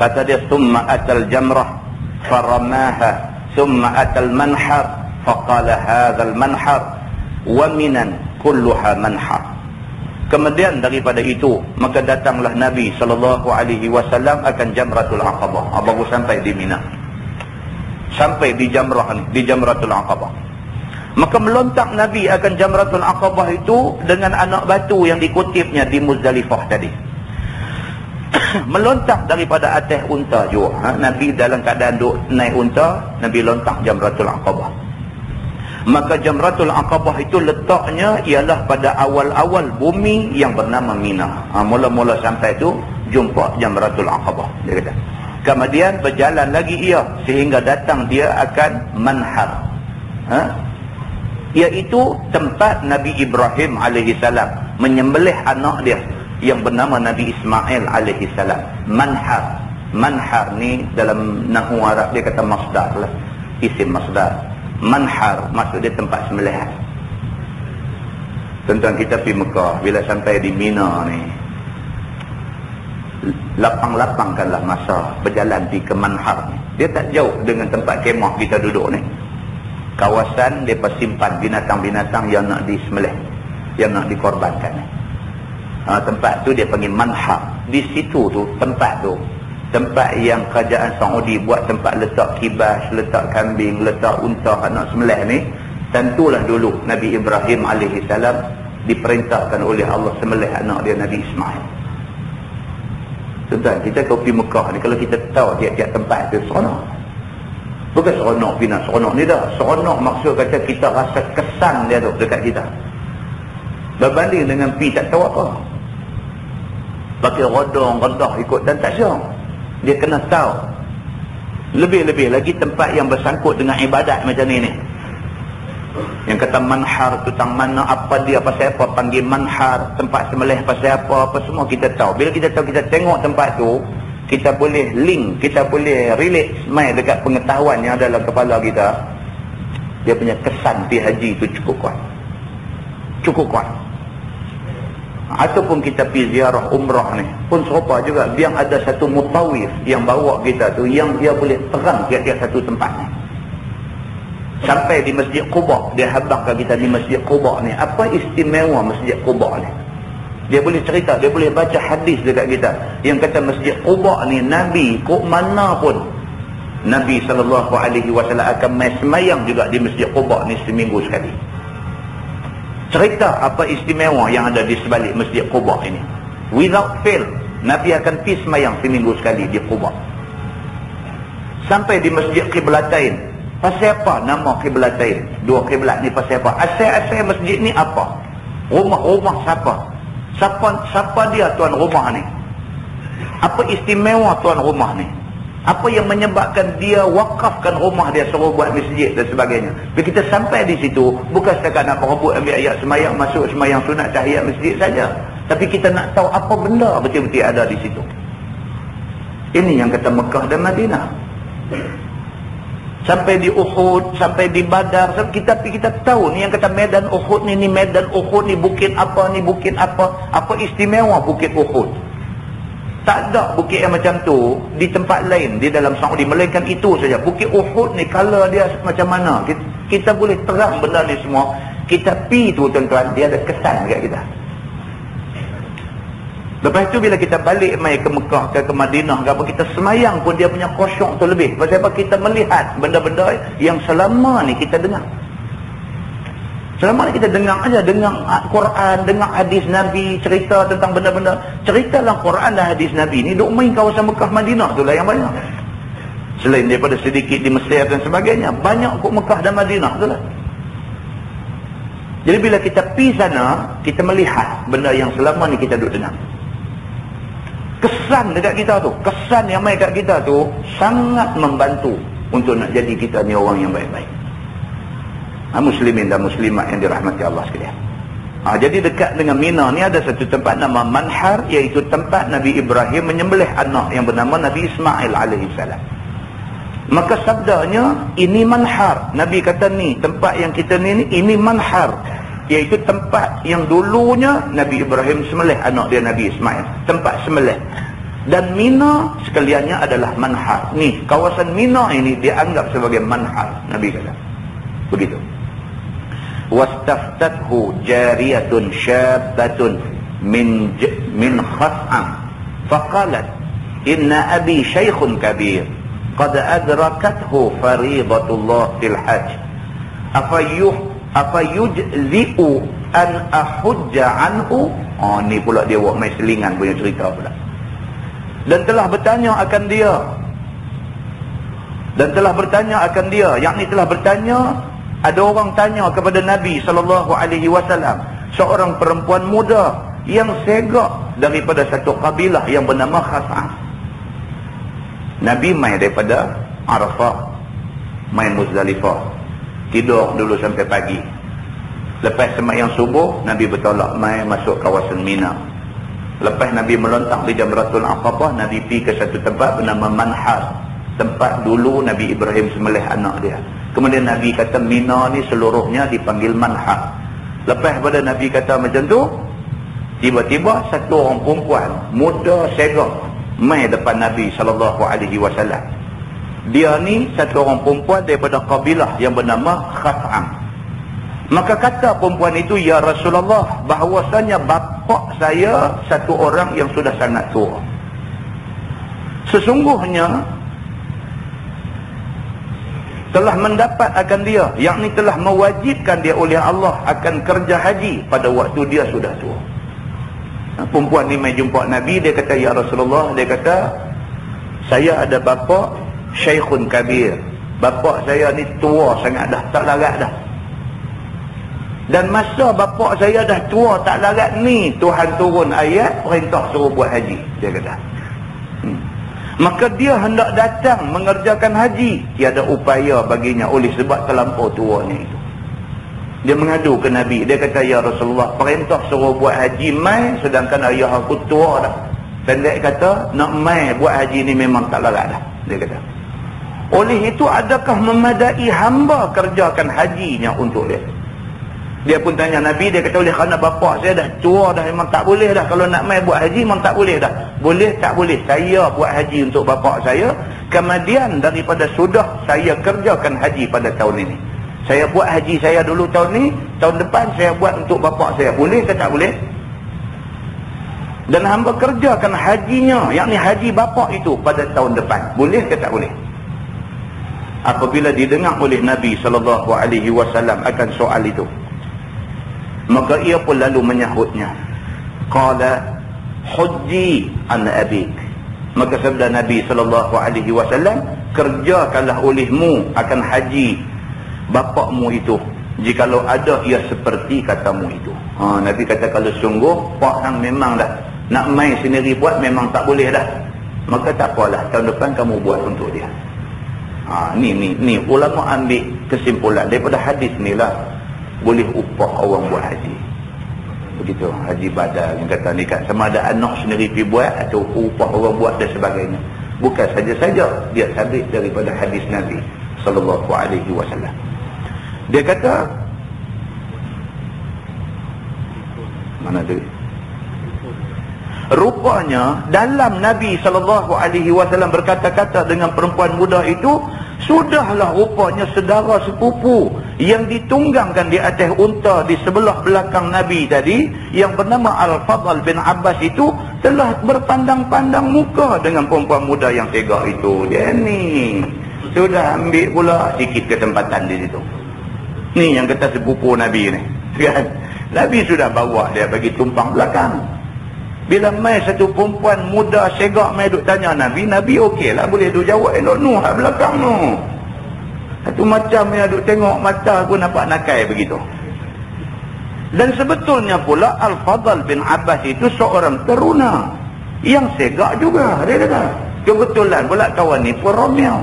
Kata dia, "Thumma atal jamrah فرماها ثم أتى المنحر فقال هذا المنحر ومنا كلها منحر." Kemudian daripada itu maka datanglah Nabi SAW akan Jamratul Aqabah. Baru sampai di Mina, sampai di Jamrah ni, di Jamratul Aqabah. Maka melontak Nabi akan Jamratul Aqabah itu dengan anak batu yang dikutipnya di Muzdalifah tadi. Melontak daripada atas unta juga. Nabi dalam keadaan duduk naik unta, Nabi lontak Jamratul Aqabah. Maka Jamratul Aqabah itu letaknya ialah pada awal-awal bumi yang bernama Mina. Mula-mula sampai tu jumpa Jamratul Aqabah, dia kata. Kemudian berjalan lagi ia sehingga datang dia akan Manhar, iaitu tempat Nabi Ibrahim alaihissalam menyembelih anak dia yang bernama Nabi Ismail alaihissalam. Manhar, Manhar ni dalam nahwu Arab dia kata masdar lah, isim masdar. Manhar maksud dia tempat sembelihan. Tuan-tuan, kita pergi Mekah, bila sampai di Mina ni, lapang-lapangkanlah masa berjalan pergi ke Manhar ni. Dia tak jauh dengan tempat kemah kita duduk ni. Kawasan mereka simpan binatang-binatang yang nak disembelih, yang nak dikorbankan ni. Tempat tu dia panggil Manhar. Di situ tu, tempat yang kerajaan Saudi buat tempat letak kibas, letak kambing, letak unta nak sembelih ni. Tentulah dulu Nabi Ibrahim alaihissalam diperintahkan oleh Allah sembelih anak dia Nabi Ismail. Tuan-tuan, kita kalau pergi Mekah ni, kalau kita tahu tiap-tiap tempat tu seronok. Bukan seronok bina, seronok ni dah. Seronok maksud kata kita rasa kesan dia tu dekat kita. Berbanding dengan pergi tak tahu apa, pakai rodong, redah ikut dan tak syok. Dia kena tahu. Lebih-lebih lagi tempat yang bersangkut dengan ibadat macam ni. Yang kata Manhar tu tang mana, apa dia, pasal apa panggil Manhar, tempat sembelih pasal apa semua kita tahu. Bila kita tahu, kita tengok tempat tu, kita boleh link, kita boleh relate mai dekat pengetahuan yang ada dalam kepala kita, dia punya kesan pi haji itu cukup kuat. Cukup kuat. Ataupun kita pergi ziarah umrah ni pun serupa juga, biar ada satu mutawif yang bawa kita tu, yang dia boleh terang tiap-tiap satu tempat ni. Sampai di Masjid Quba, dia habangkan kita di Masjid Quba ni, apa istimewa Masjid Quba ni. Dia boleh cerita, dia boleh baca hadis dekat kita yang kata Masjid Quba ni Nabi kok mana pun Nabi SAW akan semayang juga di Masjid Quba ni seminggu sekali. Cerita apa istimewa yang ada di sebalik Masjid Quba ini. Without fail, Nabi akan pergi semayang seminggu sekali di Quba. Sampai di Masjid Qiblatain. Pasal apa nama Qiblatain? Dua kiblat ni pasal apa? Asal-asal masjid ni apa? Rumah-rumah siapa? Siapa dia tuan rumah ni? Apa istimewa tuan rumah ni? Apa yang menyebabkan dia wakafkan rumah dia suruh buat masjid dan sebagainya. Bila kita sampai di situ, bukan setakat nak berebut ambil ayat semayang, masuk semayang sunat tahiyat masjid saja. Tapi kita nak tahu apa benda betul-betul ada di situ. Ini yang kata Mekah dan Madinah. Sampai di Uhud, sampai di Badar, kita tahu ni yang kata medan Uhud ni medan Uhud ni bukit apa, ni bukit apa. Apa istimewa bukit Uhud? Tak ada bukit yang macam tu di tempat lain di dalam Saudi, melainkan itu saja. Bukit Uhud ni color dia macam mana? Kita boleh terang benda ni semua. Kita pi tu tuan-tuan, dia ada kesan dekat kita. Lepas tu bila kita balik mai ke Mekah ke Madinah ke apa, kita semayang pun dia punya khusyuk tu lebih. Pasal apa? Kita melihat benda-benda yang selama ni kita dengar. Selama ni kita dengar aja, dengar Quran, dengar hadis Nabi, cerita tentang benda-benda. Cerita dalam Quran dan hadis Nabi ni duk main kawasan Mekah Madinah tu lah yang banyak. Selain daripada sedikit di Mesir dan sebagainya, banyak kot Mekah dan Madinah tu lah. Jadi bila kita pergi sana, kita melihat benda yang selama ni kita duk dengar. Kesan dekat kita tu, kesan yang main kat kita tu sangat membantu untuk nak jadi kita ni orang yang baik-baik. Muslimin dan muslimat yang dirahmati Allah sekalian. Jadi dekat dengan Mina ni ada satu tempat nama Manhar, iaitu tempat Nabi Ibrahim menyembelih anak yang bernama Nabi Ismail alaihissalam. Maka sabdanya, ini Manhar. Nabi kata ni, tempat yang kita ni ini Manhar, iaitu tempat yang dulunya Nabi Ibrahim sembelih anak dia Nabi Ismail. Tempat sembelih. Dan Mina sekaliannya adalah Manhar. Ni, kawasan Mina ini dianggap sebagai Manhar. Nabi kata. Begitu. Wastaftathu jariyatun syabbatun min khas'am. Faqalat, inna abi syaikhun kabir. Qad adrakathu faridatullah fil hajj. Apa yujzi'u an ahujja anhu. Ni pula dia buat main selingan punya cerita pula. Dan telah bertanya akan dia, yakni telah bertanya, ada orang tanya kepada Nabi SAW, seorang perempuan muda yang segak daripada satu kabilah yang bernama Khas'am. Nabi main daripada Arafah, main Muzdalifah, tidur dulu sampai pagi. Lepas sembahyang subuh, Nabi bertolak mai masuk kawasan Mina. Lepas Nabi melontar di Jamratul Aqabah, Nabi pergi ke satu tempat bernama Manhar, tempat dulu Nabi Ibrahim sembelih anak dia. Kemudian Nabi kata Mina ni seluruhnya dipanggil Manhar. Lepas pada Nabi kata macam tu, tiba-tiba satu orang perempuan muda segak mai depan Nabi SAW. Dia ni satu orang perempuan daripada kabilah yang bernama Khas'am. Maka kata perempuan itu, ya Rasulullah, bahawasanya bapa saya satu orang yang sudah sangat tua. Sesungguhnya telah mendapat akan dia, yakni telah mewajibkan dia oleh Allah akan kerja haji pada waktu dia sudah tua. Perempuan ni mai jumpa Nabi, dia kata, ya Rasulullah, dia kata, saya ada bapa syaikhun kabir. Bapa saya ni tua sangat dah, tak larat dah. Dan masa bapa saya dah tua tak larat ni, Tuhan turun ayat perintah suruh buat haji, dia kata. Maka dia hendak datang mengerjakan haji, tiada upaya baginya oleh sebab terlampau tuanya itu. Dia mengadu ke Nabi, dia kata, ya Rasulullah, perintah suruh buat haji mai sedangkan ayah aku tua dah. Pendek kata, nak mai buat haji ni memang tak larat dah. Dia kata. Oleh itu, adakah memadai hamba kerjakan hajinya untuk dia? Dia pun tanya Nabi, dia kata, oleh kerana bapak saya dah tua dah, memang tak boleh dah. Kalau nak mai buat haji, memang tak boleh dah. Boleh tak boleh? Saya buat haji untuk bapak saya. Kemudian daripada sudah saya kerjakan haji pada tahun ini. Saya buat haji saya dulu tahun ni, tahun depan saya buat untuk bapak saya. Boleh ke tak boleh? Dan hamba kerjakan hajinya, yakni haji bapak itu pada tahun depan. Boleh ke tak boleh? Apabila didengar oleh Nabi SAW akan soal itu, maka ia pun lalu menyahutnya. Qala hujji an abik. Maka sabda Nabi SAW, kerjakanlah olehmu akan haji bapakmu itu, jikalau ada ia seperti katamu itu. Nabi kata, kalau sungguh pak hang memang dah nak mai sendiri buat, memang tak boleh dah, maka tak apalah, tahun depan kamu buat untuk dia. Ni ulama ambil kesimpulan daripada hadis ni lah, boleh upah orang buat haji. Begitu haji badal yang kata ni kan, sama ada anak sendiri pergi buat atau upah orang buat dan sebagainya. Bukan saja-saja dia sabit daripada hadis Nabi SAW. Dia kata, mana tu? Rupanya dalam Nabi SAW berkata-kata dengan perempuan muda itu, sudahlah rupanya saudara sepupu yang ditunggangkan di atas unta di sebelah belakang Nabi tadi, yang bernama Al-Fadl bin Abbas itu, telah berpandang-pandang muka dengan perempuan muda yang tega itu. Dia ni sudah ambil pula sikit kesempatan di situ. Ni yang kata sepupu Nabi ni, kan? Nabi sudah bawa dia bagi tumpang belakang. Bila mai satu perempuan muda segak mai duk tanya Nabi, Nabi okey lah, boleh duk jawab elok nu kat belakang tu. Satu macam yang duk tengok mata pun nampak nakai begitu. Dan sebetulnya pula Al-Fadl bin Abbas itu seorang teruna yang segak juga, dia kata. Kebetulan pula kawan ni pun Romeo.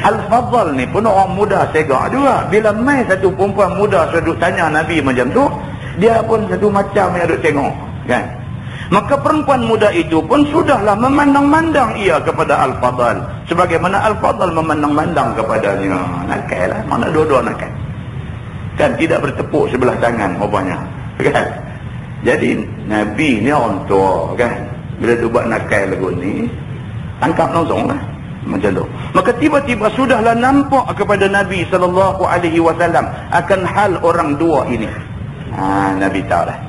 Al-Fadl ni pun orang muda segak juga. Bila mai satu perempuan muda duk tanya Nabi macam tu, dia pun satu macam yang duk tengok, kan? Maka perempuan muda itu pun sudahlah memandang-mandang ia kepada Al-Fadl, sebagaimana Al-Fadl memandang-mandang kepadanya. Nakai lah, mana dua-dua nakai, kan? Tidak bertepuk sebelah tangan rupanya, kan? Jadi Nabi ni orang tua, kan? Bila dia buat nakai lagu ni, tangkap langsung lah macam tu. Maka tiba-tiba sudahlah nampak kepada Nabi SAW akan hal orang dua ini. Nabi tahu dah.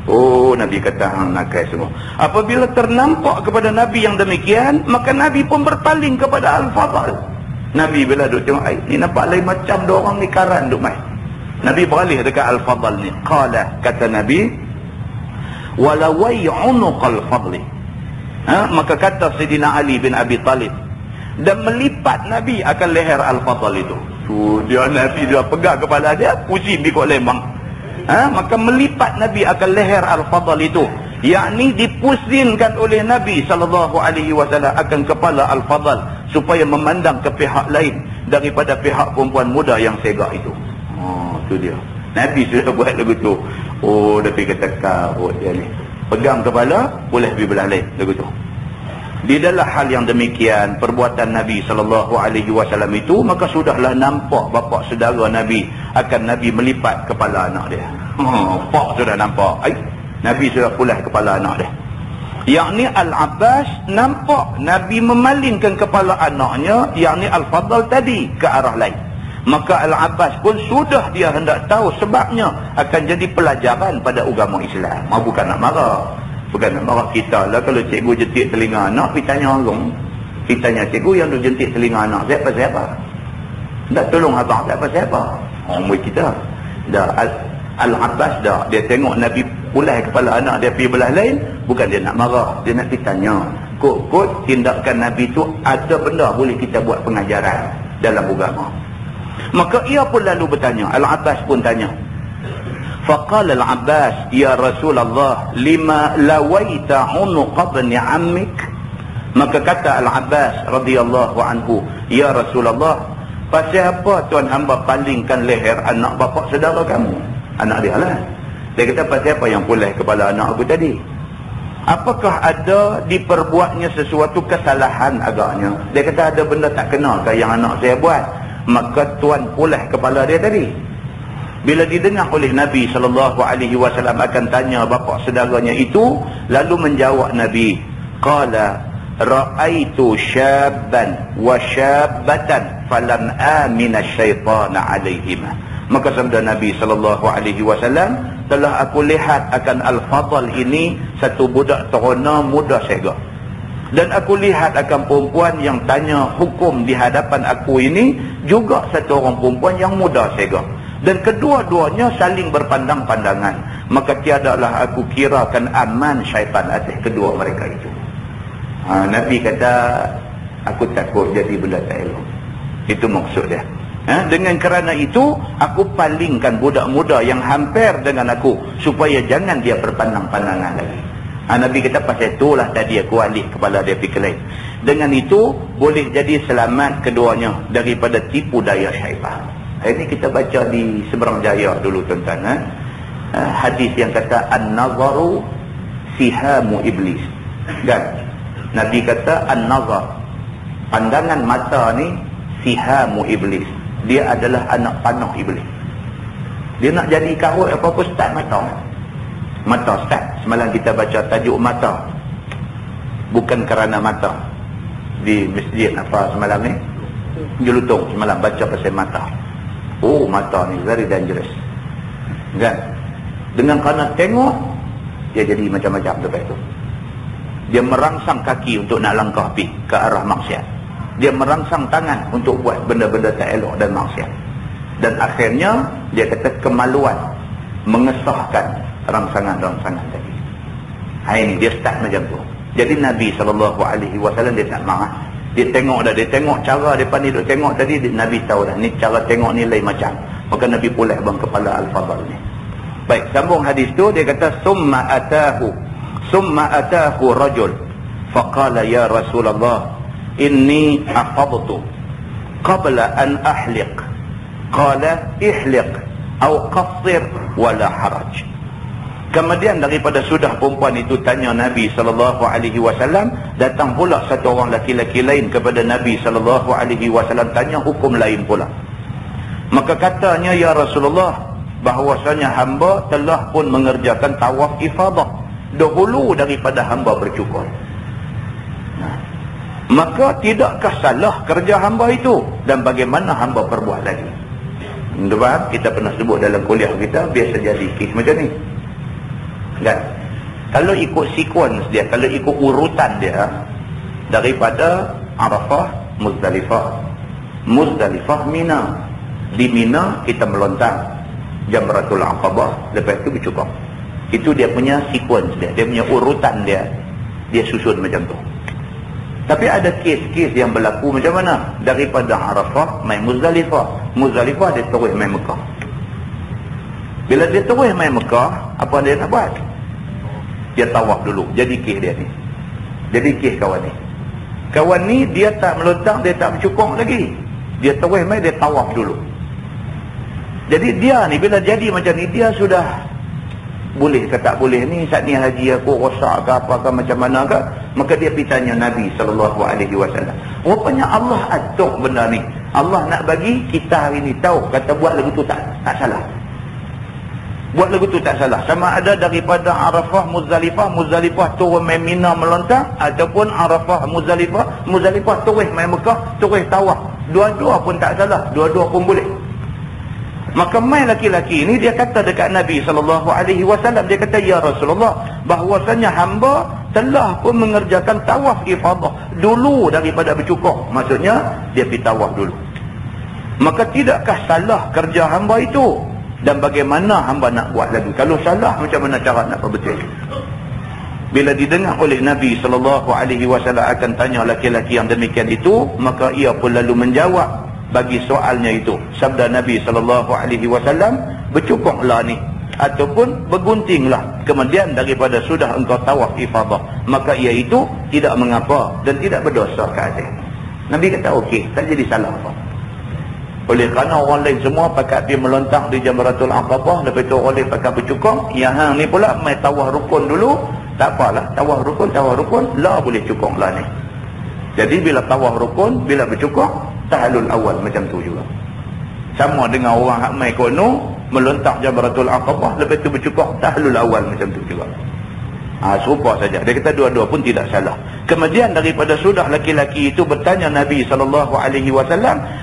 Oh, Nabi kata hang nakai semua. Apabila ternampak kepada Nabi yang demikian, maka Nabi pun berpaling kepada Al-Fadl. Nabi bila duk tengok, ni nampak lain macam dua orang ni karan duk mai. Nabi beralih dekat Al-Fadl ni. Qala, kata Nabi, walawai unuqal fadli. Maka kata Sayyidina Ali bin Abi Talib, dan melipat Nabi akan leher Al-Fadl itu. Dia Nabi dia pegang kepala dia, pusing ikut lembang. Maka melipat Nabi akan leher Al-Fadl itu, yakni dipusingkan oleh Nabi SAW akan kepala Al-Fadl, supaya memandang ke pihak lain daripada pihak perempuan muda yang segak itu. Tu dia. Nabi sudah buat lagu tu. Oh, dia pergi kata karut dia ni, pegang kepala, boleh pergi belah lain lagu tu. Di dalam hal yang demikian, perbuatan Nabi SAW itu, maka sudahlah nampak bapa saudara Nabi akan Nabi melipat kepala anak dia. Pak sudah nampak. Nabi sudah pulih kepala anak dia. Yakni Al-Abbas nampak Nabi memalingkan kepala anaknya, yakni Al-Fadl tadi, ke arah lain. Maka Al-Abbas pun sudah dia hendak tahu sebabnya, akan jadi pelajaran pada agama Islam. Bukan nak marah. Bukan nak marah kita lah kalau cikgu jentik telinga anak, kita tanya orang. Kita tanya cikgu yang duk jentik telinga anak, siapa-siapa? Tak tolong abang, siapa-siapa? Orang kita. Dah Al-Abbas dah, dia tengok Nabi pulai kepala anak dia pergi belah lain, bukan dia nak marah, dia nak tanya. Kod-kod tindakan Nabi tu ada benda boleh kita buat pengajaran dalam agama. Maka ia pun lalu bertanya, Al-Abbas pun tanya. Faqala Al-Abbas, ya Rasulullah, lima lawaita unuqa bani ammik. Maka kata Al-Abbas radhiyallahu anhu, ya Rasulullah, pasal apa tuan hamba palingkan leher anak bapa saudara kamu? Anak dia lah. Dia kata, pasal apa yang pulih kepala anak aku tadi? apakah ada diperbuatnya sesuatu kesalahan agaknya? Dia kata ada benda tak kena ke yang anak saya buat? Maka tuan pulih kepala dia tadi. Bila didengar oleh Nabi SAW akan tanya bapa saudaranya itu, lalu menjawab Nabi, qala ra'aitu syabban wa syabbatan falam amina syaitana alaihima. Maka sabda Nabi SAW, telah aku lihat akan Al-Fadl ini satu budak terona muda sega. Dan aku lihat akan perempuan yang tanya hukum di hadapan aku ini juga satu orang perempuan yang muda sega. Dan kedua-duanya saling berpandang-pandangan. Maka tiadalah aku kirakan aman syaitan atas kedua mereka itu. Nabi kata, aku takut jadi benda tak elok. Itu maksud dia. Dengan kerana itu, aku palingkan budak muda yang hampir dengan aku, supaya jangan dia berpandang-pandangan lagi. Nabi kata, pasal itulah tadi aku alih kepala dia fikir lain. Dengan itu, boleh jadi selamat keduanya daripada tipu daya syaitan. Ini kita baca di Seberang Jaya dulu tuan-tuan. Hadis yang kata, an-nazaru sihamu iblis. Dan Nabi kata, an-nazar, pandangan mata ni sihamu iblis. Dia adalah anak panah iblis. Dia nak jadi karut apa-apa start mata. Mata start. Semalam kita baca tajuk mata. Bukan kerana mata. Di masjid apa semalam ni? Jelutong semalam baca pasal mata. Oh, mata ni very dangerous. Kan? Dengan kerana tengok, dia jadi macam-macam lepas itu. Dia merangsang kaki untuk nak langkah pergi ke arah maksiat. Dia merangsang tangan untuk buat benda-benda tak elok dan maksiat. Dan akhirnya, dia kata kemaluan mengesahkan rangsangan-rangsangan tadi. Ini dia start macam tu. Jadi Nabi SAW dia tak marah. Dia tengok dah, dia tengok cara depan ni duk tengok tadi, Nabi tahu dah ni cara tengok ni lain macam. Maka Nabi pulih bang kepala Al-Fadl ni. Baik, sambung hadis tu dia kata summa atahu rajul faqala ya Rasulullah inni afadtu qabla an ahliq. Qala ihliq atau qassir wala haraj. Kemudian daripada sudah perempuan itu tanya Nabi SAW, datang pula satu orang laki-laki lain kepada Nabi SAW tanya hukum lain pula. Maka katanya, ya Rasulullah, bahwasanya hamba telah pun mengerjakan tawaf ifadah dahulu daripada hamba bercukur. Maka tidakkah salah kerja hamba itu, dan bagaimana hamba perbuat lagi? Sebab kita pernah sebut dalam kuliah kita, biasa jadi kes macam ni. Dan kalau ikut sequence dia, kalau ikut urutan dia, daripada Arafah, Muzdalifah, Mina. Di Mina kita melontar Jamratul Aqabah, lepas itu bercukur. Itu dia punya sequence dia, dia punya urutan dia, dia susun macam tu. Tapi ada kes-kes yang berlaku macam mana? Daripada Arafah main Muzdalifah, Muzdalifah dia terus main Mekah. Bila dia terus main Mekah, apa dia nak buat? Dia tawaf dulu. Jadi kes dia ni. Jadi kes kawan ni. Kawan ni dia tak melontar, dia tak bercukur lagi. Dia terus main, dia tawaf dulu. Jadi dia ni bila jadi macam ni, dia sudah boleh ke tak boleh ni, saat ni haji aku rosak ke apa ke macam mana ke, maka dia pergi tanya Nabi SAW. Rupanya Allah atur benda ni. Allah nak bagi kita hari ni tahu, kata buat lagu tu tak salah. Buat lagu tu tak salah. Sama ada daripada Arafah, Muzdalifah turun main Mina melontar, ataupun Arafah, Muzdalifah turun main Mekah, turun tawaf. Dua-dua pun tak salah, dua-dua pun boleh. Maka mai laki-laki ni dia kata dekat Nabi SAW, dia kata, ya Rasulullah, bahwasanya hamba telah pun mengerjakan tawaf ifadah dulu daripada bercukur. Maksudnya dia pergi tawaf dulu. Maka tidakkah salah kerja hamba itu, dan bagaimana hamba nak buat lagi? Kalau salah, macam mana cara nak perbetul? Bila didengar oleh Nabi SAW akan tanya laki-laki yang demikian itu, maka ia pun lalu menjawab bagi soalnya itu. Sabda Nabi SAW, bercukurlah ni, ataupun berguntinglah kemudian daripada sudah engkau tawaf ifadah, maka ia itu tidak mengapa dan tidak berdosa ke atas. Nabi kata okey, tak jadi salah apa. Oleh kerana orang lain semua pakai pergi melontar di Jamratul Aqabah, lepas tu orang lain pakai bercukur, yang hang ni pula mai tawaf rukun dulu, Tak apalah, tawaf rukun, lah boleh cukup lah ni. Jadi bila tawaf rukun, bila bercukup, tahlul awal macam tu juga. Sama dengan orang hak mai kono, melontak Jamratul Aqabah, lepas tu bercukup, tahlul awal macam tu juga. Serupa saja. Dia kata dua-dua pun tidak salah. Kemudian daripada sudah laki-laki itu bertanya Nabi SAW,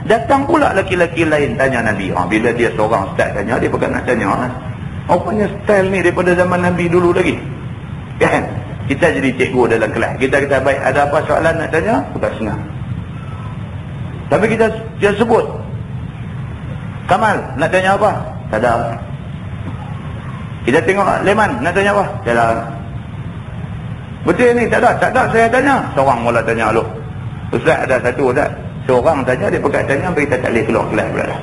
datang pula laki-laki lain tanya Nabi. Bila dia seorang start tanya, dia bukan nak tanya. Rupanya style ni daripada zaman Nabi dulu lagi. Kan? Kita jadi cikgu dalam kelas. Kita kata, baik, ada apa soalan nak tanya? Bukan senang. Tapi kita sebut. Kamal, nak tanya apa? Tak ada. Kita tengok Leman, nak tanya apa? Tak ada. Betul ni, tak ada saya tanya. Seorang mula tanya lu. Ustaz ada satu Ustaz. Seorang tanya, dia pekat tanya, kita tak boleh keluar kelas pula dah.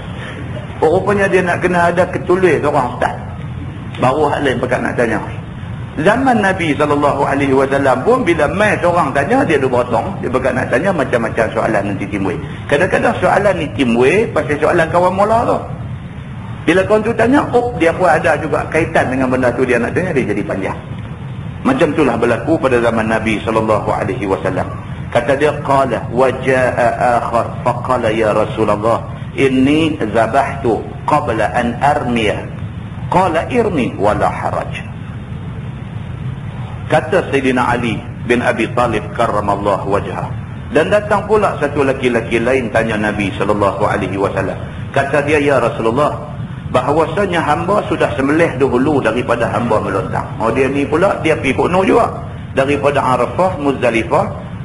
Rupanya dia nak kena ada ketulis seorang Ustaz. Baru hal lain pekat nak tanya. Zaman Nabi SAW pun bila mai seorang tanya, dia dua potong. Dia pekat nak tanya macam-macam soalan nanti timbul. Kadang-kadang soalan ni timbul pasal soalan kawan mula tu. Bila kawan tu tanya, dia pun ada juga kaitan dengan benda tu dia nak tanya, dia jadi panjang. Macam itulah berlaku pada zaman Nabi SAW. Kata dia, qala wa jaa akhar faqala ya Rasulullah inni zabahtu qabla an armiya. Qala irmi wala haraj. Kata Sayyidina Ali bin Abi Talib karramallahu wajhah. Dan datang pula satu laki-laki lain tanya Nabi SAW. Kata dia, ya Rasulullah, bahawasanya hamba sudah sembelih dahulu daripada hamba melontar. Dia ni pula, dia pergi kuno juga. Daripada Arafah,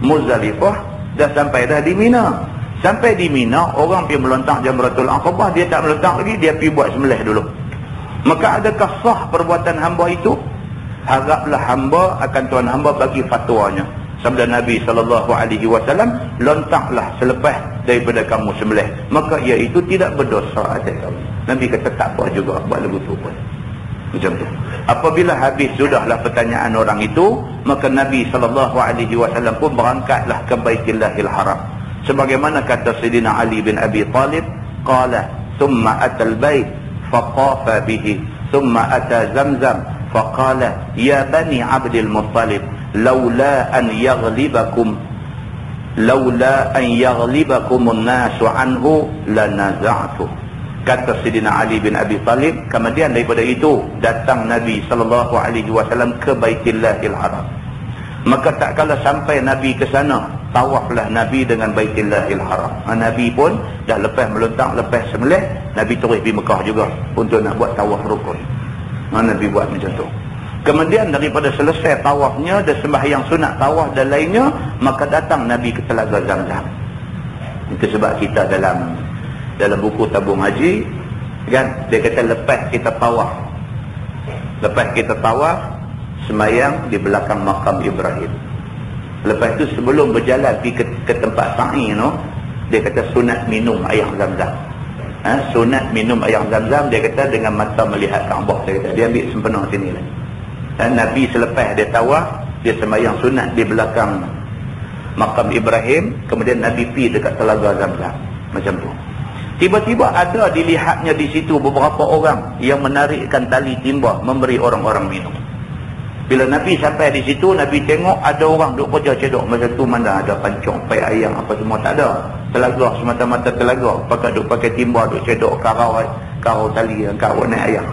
Muzdalifah, dah sampai dah di Mina. Sampai di Mina, orang pergi melontar Jamratul Aqabah, dia tak melontar lagi, dia pergi buat sembelih dulu. Maka adakah sah perbuatan hamba itu? Haraplah hamba akan Tuhan hamba bagi fatwanya. Sabda Nabi SAW, lontaklah selepas daripada kamu sembelih, maka iaitu tidak berdosa atas kamu. Nabi kata tak apa juga buat lagu tu pun. Macam tu. Apabila habis sudahlah pertanyaan orang itu, maka Nabi SAW pun berangkatlah ke Baitillahil Haram. Sebagaimana kata Sayyidina Ali bin Abi Talib, qala thumma atal bait faqafa bihi thumma ata Zamzam faqala ya bani Abdul Muttalib laula an yaghlibakum an-nasu anhu lanaza'tu. Kata Sayyidina Ali bin Abi Talib, kemudian daripada itu datang Nabi SAW ke Baitillahil Haram. Maka tak kala sampai Nabi ke sana, tawaflah Nabi dengan Baitillahil Haram. Nabi pun dah lepas melontar, lepas sembelih, Nabi terus pergi Mekah juga untuk nak buat tawaf rukun. Nabi buat macam tu. Kemudian daripada selesai tawafnya dan sembahyang sunat tawaf dan lainnya, maka datang Nabi ke Telaga Zamzam. Itu sebab kita dalam buku tabung haji kan, dia kata lepas kita tawaf, sembahyang di belakang makam Ibrahim. Lepas tu sebelum berjalan pergi ke tempat sa'i no, dia kata sunat minum air Zamzam. Sunat minum air Zamzam, dia kata dengan mata melihat Kaabah. Dia kata dia ambil sempena sini lah. Dan Nabi selepas dia tawaf, dia sembahyang sunat di belakang makam Ibrahim, kemudian Nabi pergi dekat Telaga Zamzam. Macam tu. Tiba-tiba ada dilihatnya di situ beberapa orang yang menarikkan tali timba memberi orang-orang minum. Bila Nabi sampai di situ, Nabi tengok ada orang duk kerja cedok. Masa tu mana ada pancong, pai ayam apa semua tak ada. Telaga semata-mata telaga. Duk pakai timba, duk cedok karau tali, karau naik ayam.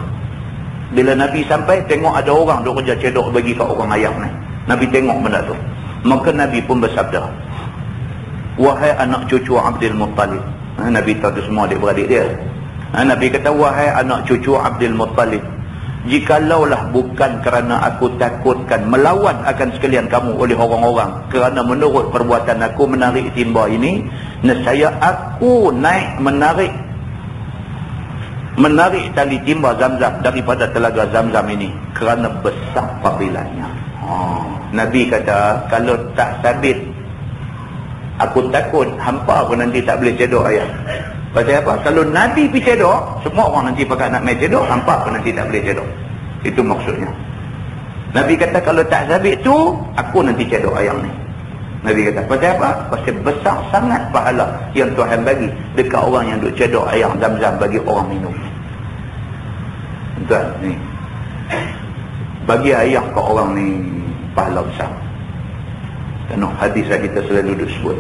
Bila Nabi sampai, tengok ada orang duk kerja cedok bagi kat orang ayam ni. Nabi tengok benda tu. Maka Nabi pun bersabda, wahai anak cucu Abdul Muttalib. Nabi tahu semua adik-beradik dia. Nabi kata, wahai anak cucu Abdul Muttalib, jikalaulah bukan kerana aku takutkan melawan akan sekalian kamu oleh orang-orang, kerana menurut perbuatan aku menarik timba ini, nescaya aku naik menarik tali timba Zamzam daripada Telaga Zamzam ini kerana besar fadilatnya. Nabi kata, kalau tak sabit, aku takut hampa pun nanti tak boleh cedok ayam. Pasal apa? Kalau Nabi pergi cedok, semua orang nanti pakai nak main cedok, hampa pun nanti tak boleh cedok. Itu maksudnya. Nabi kata, kalau tak sabit tu, aku nanti cedok ayam ni. Nabi kata, pasal apa? Pasal besar sangat pahala yang Tuhan bagi dekat orang yang duk cedok ayam Zamzam bagi orang minum. Tuan ni, bagi ayam ke orang ni, pahala besar. Kerana hadis yang kita selalu duduk sebut.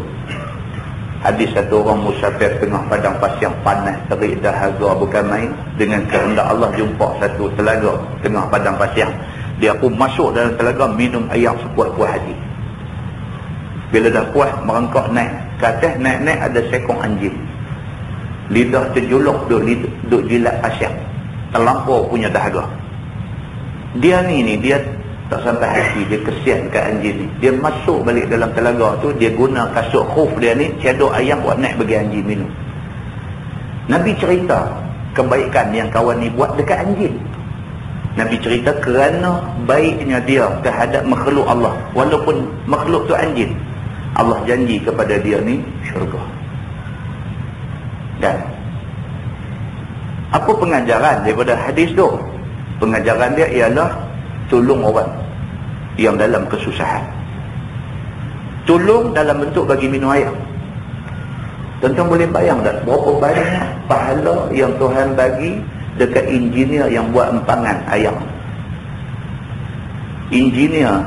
Hadis satu orang musafir tengah padang pasir panas, terik, dahaga, bukan main. Dengan kehendak Allah jumpa satu telaga tengah padang pasir. Dia pun masuk dalam telaga, minum air sepuas-puas hati. Bila dah puas, merengkak naik ke atas, naik-naik ada seekor anjing. Lidah terjuluk, duduk jilat pasir. Terlampau punya dahaga. Dia ni dia tak sampai hati, dia kesian kat anjing ni. Dia masuk balik dalam telaga tu, dia guna kasut khuf dia ni, cedok ayam buat naik bagi anjing minum. Nabi cerita kebaikan yang kawan ni buat dekat anjing. Nabi cerita kerana baiknya dia terhadap makhluk Allah, walaupun makhluk tu anjing, Allah janji kepada dia ni syurga. Dan apa pengajaran daripada hadis tu? Pengajaran dia ialah tolong orang yang dalam kesusahan. Tolong dalam bentuk bagi minum air. Tuan-tuan boleh bayang tak berapa banyak pahala yang Tuhan bagi dekat engineer yang buat empangan air. Engineer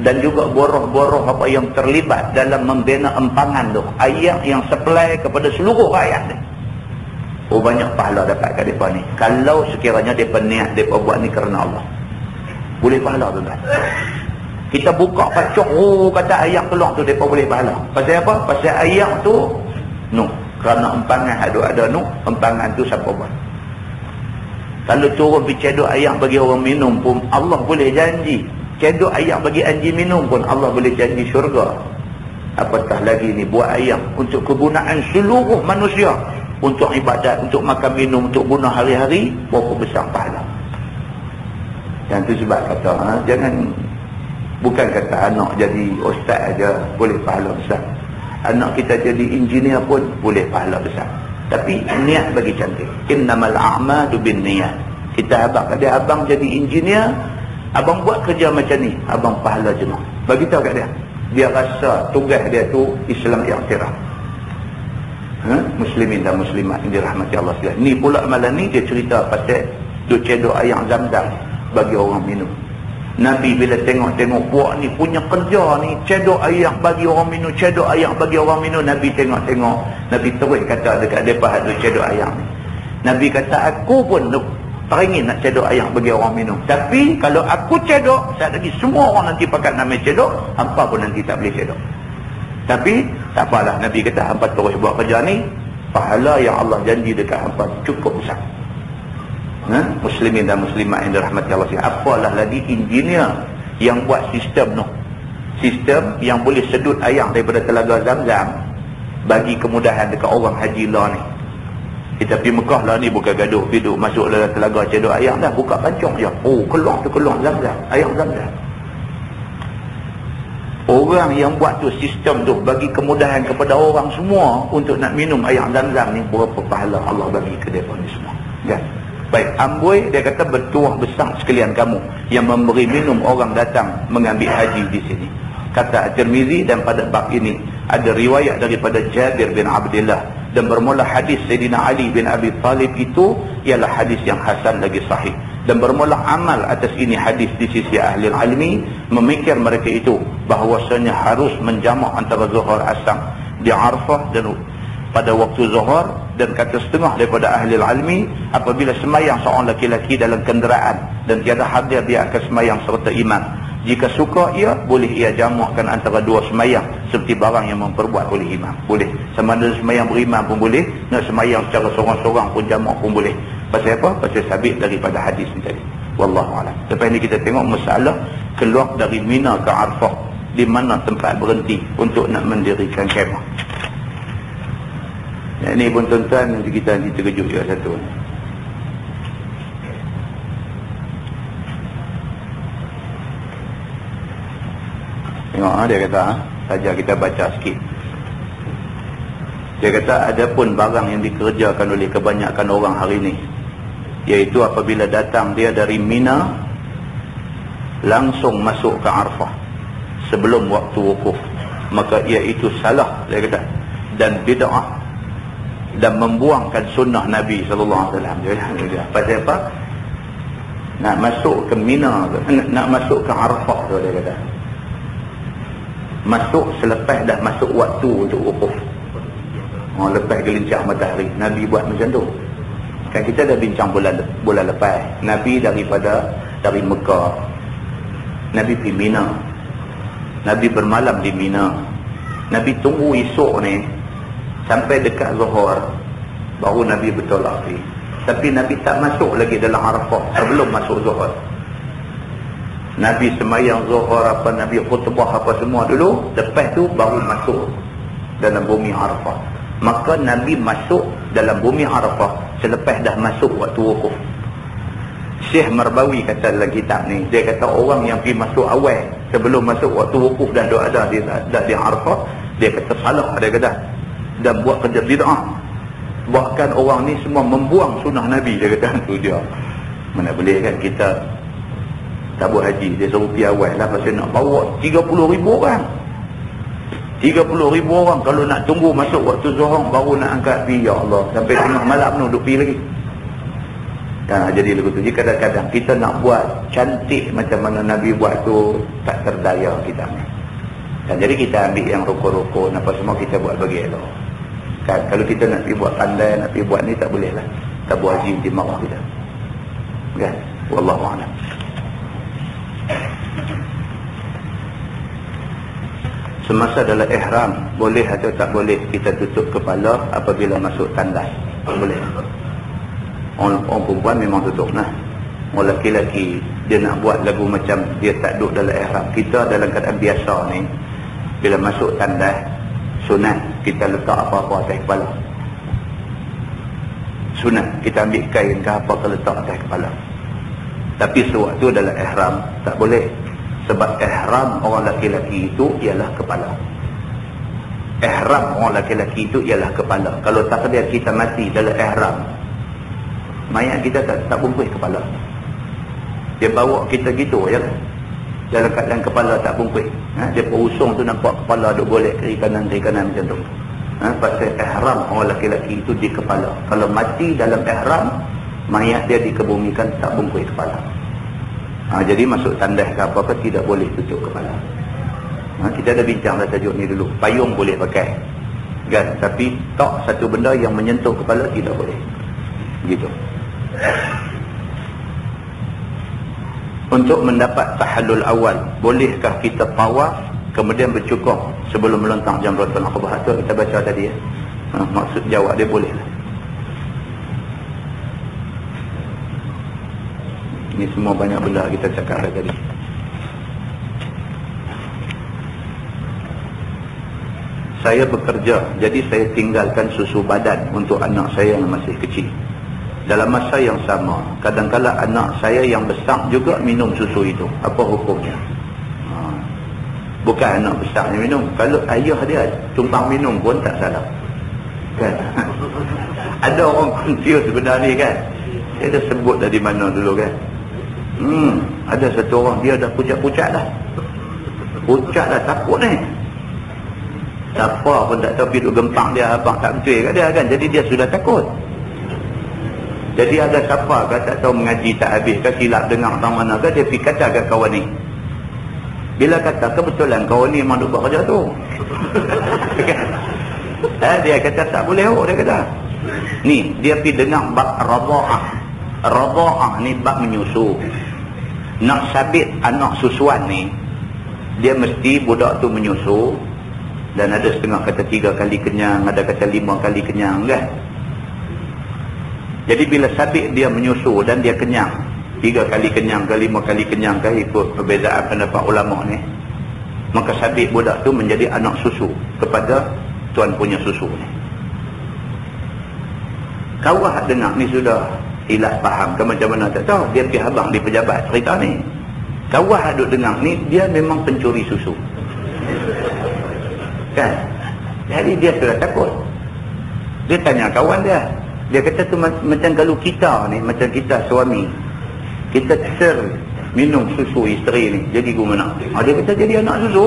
dan juga boroh-boroh apa yang terlibat dalam membina empangan tu, air yang supply kepada seluruh rakyat ni. Oh, banyak pahala dapat kat mereka ni. Kalau sekiranya mereka niat mereka buat ni kerana Allah, boleh pahala tuan-tuan. Kita buka pacok, kata air keluar tu mereka boleh pahala. Pasal apa? Pasal air tu kerana empangan ada empangan tu siapa buat. Kalau turun pergi cedok air bagi orang minum pun Allah boleh janji. Cedok air bagi anjing minum pun Allah boleh janji syurga. Apatah lagi ni buat air untuk kegunaan seluruh manusia, untuk ibadat, untuk makan minum, untuk guna hari-hari, berapa besar pahala. Yang tu sebab kata jangan, bukan kata anak jadi ustaz aja boleh pahala besar. Anak kita jadi engineer pun boleh pahala besar. Tapi niat bagi cantik. Innamal a'malu binniyat. Kita abang kat dia, abang jadi engineer, abang buat kerja macam ni, abang pahala jenuh. Bagi tahu kat dia, dia rasa tugas dia tu Islam iktiraf. Muslimin dan muslimat yang dirahmati Allah sekalian. Ni pula malam ni dia cerita pasal duk cedok air Zam-Zam bagi orang minum. Nabi bila tengok-tengok buat ni punya kerja ni, cedok air bagi orang minum, cedok air bagi orang minum. Nabi tengok-tengok, Nabi terus kata dekat mereka hak cedok air ni. Nabi kata, aku pun teringin nak cedok air bagi orang minum. Tapi kalau aku cedok, saat lagi semua orang nanti pakat nama cedok, hampa pun nanti tak boleh cedok. Tapi tak apalah, Nabi kata hampa terus buat kerja ni, pahala yang Allah janji dekat hampa cukup besar. Muslimin dan muslimat yang dirahmati Allah. Apalah lagi engineer yang buat sistem tu, sistem yang boleh sedut air daripada telaga Zam-Zam bagi kemudahan dekat orang haji lah ni. Kita pergi Mekah lah ni bukan gaduh hidup masuk dalam telaga cedok air dah, buka pancung je, keluar tu keluar Zam-Zam, air Zam-Zam. Orang yang buat tu sistem tu bagi kemudahan kepada orang semua untuk nak minum air Zam-Zam ni, berapa pahala Allah bagi ke mereka ni semua kan? Baik, amboi dia kata bertuah besar sekalian kamu yang memberi minum orang datang mengambil haji di sini. Kata At-Tirmizi, dan pada bab ini ada riwayat daripada Jabir bin Abdullah, dan bermula hadis Sayyidina Ali bin Abi Talib itu ialah hadis yang hasan lagi sahih, dan bermula amal atas ini hadis di sisi ahli ilmi, memikir mereka itu bahawasanya harus menjamak antara zuhur asam di Arafah dan pada waktu zuhur. Dan kata setengah daripada ahli ilmi, apabila semayang seorang laki-laki dalam kenderaan dan tiada hadir, dia akan semayang serta imam. Jika suka ia, boleh ia jamakkan antara dua semayang seperti barang yang memperbuat oleh imam. Boleh. Sama ada semayang berimam pun boleh, nak semayang secara seorang-seorang pun jamak pun boleh. Pasal apa? Pasal sabit daripada hadis ni tadi. Wallahualam. Lepas ni kita tengok masalah keluar dari Mina ke Arafah, di mana tempat berhenti untuk nak mendirikan kemah. Ini pun tuan-tuan, nanti kita terkejut juga satu. Tengok dia kata, saja kita baca sikit. Dia kata ada pun barang yang dikerjakan oleh kebanyakan orang hari ini, iaitu apabila datang dia dari Mina langsung masuk ke Arafah sebelum waktu wukuf, maka iaitu salah, dia kata, dan bid'ah, dan membuangkan sunnah Nabi SAW. Pasal apa? Nak masuk ke Mina, nak masuk ke Arafah tu, dia kata, masuk selepas dah masuk waktu untuk wukuf. Lepas gelincir matahari Nabi buat macam tu. Kan kita dah bincang bulan lepas, Nabi dari Mekah, Nabi pergi Mina, Nabi bermalam di Mina, Nabi tunggu esok ni sampai dekat Zuhur, baru Nabi bertolak pergi. Tapi Nabi tak masuk lagi dalam Arafah sebelum masuk Zuhur. Nabi semayang Zuhur apa, Nabi khutbah apa semua dulu, lepas tu baru masuk dalam bumi Arafah. Maka Nabi masuk dalam bumi Arafah selepas dah masuk waktu wukuf. Syekh Marbawi kata dalam kitab ni, dia kata orang yang pergi masuk awal sebelum masuk waktu wukuf dah ada di Arafah, dia kata salah, dia kata, dan buat kerja bid'ah. Bahkan orang ni semua membuang sunnah Nabi, dia kata. Tu dia, mana boleh kan kita tabur haji, dia suruh pergi awal lah, pasal nak bawa 30,000 orang. 30,000 orang kalau nak tunggu masuk waktu Zuhur baru nak angkat pergi, ya Allah, sampai tengah malam tu duk pergi lagi. Jadi lagu tu, kadang-kadang kita nak buat cantik macam mana Nabi buat tu, tak terdaya kita ni. Jadi kita ambil yang rukun-rukun apa semua kita buat bagi elok. Kan, kalau kita nak pergi buat pandai, nak pergi buat ni, tak boleh lah. Tabur haji di marah kita. Kan? Wallahu a'lam. Semasa dalam ihram, boleh atau tak boleh kita tutup kepala apabila masuk tandas? Boleh. Orang perempuan memang tutup nah. Orang lelaki dia nak buat lagu macam dia tak duduk dalam ihram. Kita dalam keadaan biasa ni, bila masuk tandas, sunat kita letak apa-apa atas kepala. Sunat kita ambil kain ke apa ke letak atas kepala. Tapi sewaktu dalam ihram tak boleh. Sebab ihram orang lelaki itu ialah kepala. Ihram orang lelaki itu ialah kepala. Kalau takdir kita mati dalam ihram, mayat kita tak bungkus kepala. Dia bawa kita gitu je lah. Dalam keadaan kepala tak bungkus. Dia perusung tu nampak kepala duk golek kiri kanan macam tu. Pasal ihram orang lelaki itu di kepala. Kalau mati dalam ihram, mayat dia dikebumikan tak bungkus kepala. Jadi masuk tandas ke apa-apa tidak boleh tutup kepala. Kita dah bincang dah tajuk ni dulu. Payung boleh pakai kan, tapi tak satu benda yang menyentuh kepala tidak boleh. Begitu. Untuk mendapat tahallul awal, bolehkah kita tawaf kemudian bercukur sebelum melentang Jamratul Aqabah? Tu kita baca tadi ya. Maksud jawab dia boleh lah. Ini semua banyak benda kita cakap dah tadi. Saya bekerja, jadi saya tinggalkan susu badan untuk anak saya yang masih kecil. Dalam masa yang sama, kadang-kadang anak saya yang besar juga minum susu itu. Apa hukumnya? Bukan anak besar yang minum. Kalau ayah dia tumpang minum pun tak salah. Kan? Ada orang confuse sebenarnya kan. Saya dah sebut dari mana dulu kan. Ada satu orang dia dah pucat-pucat dah. Pucat dah, takut ni. Siapa pun tak tahu, pergi gempang dia, abang tak betul kat dia kan. Jadi dia sudah takut. Jadi ada siapa kan tak tahu mengaji tak habis kan, silap dengar tang mana kan, dia pergi kata kat kawan ni. Bila kata kebetulan kawan ni memang duk buat kerja tu. Dia kata tak boleh dia kata. Ni dia pergi dengar bab radha'ah. Radha'ah ni bab menyusu. Nak sabit anak susuan ni, dia mesti budak tu menyusu. Dan ada setengah kata 3 kali kenyang, ada kata 5 kali kenyang kan. Jadi bila sabit dia menyusu dan dia kenyang, 3 kali kenyang ke 5 kali kenyang ke, ikut perbezaan pendapat ulama ni, maka sabit budak tu menjadi anak susu kepada tuan punya susu ni. Kawah dengar ni sudah hilang faham ke macam mana tak tahu. Dia pergi abang di pejabat cerita ni. Kawah duk dengar ni, dia memang pencuri susu kan. Jadi dia sudah takut. Dia tanya kawan dia, dia kata tu macam kalau kita ni, macam kita suami, kita minum susu isteri ni, jadi gimana? Dia kata jadi anak susu.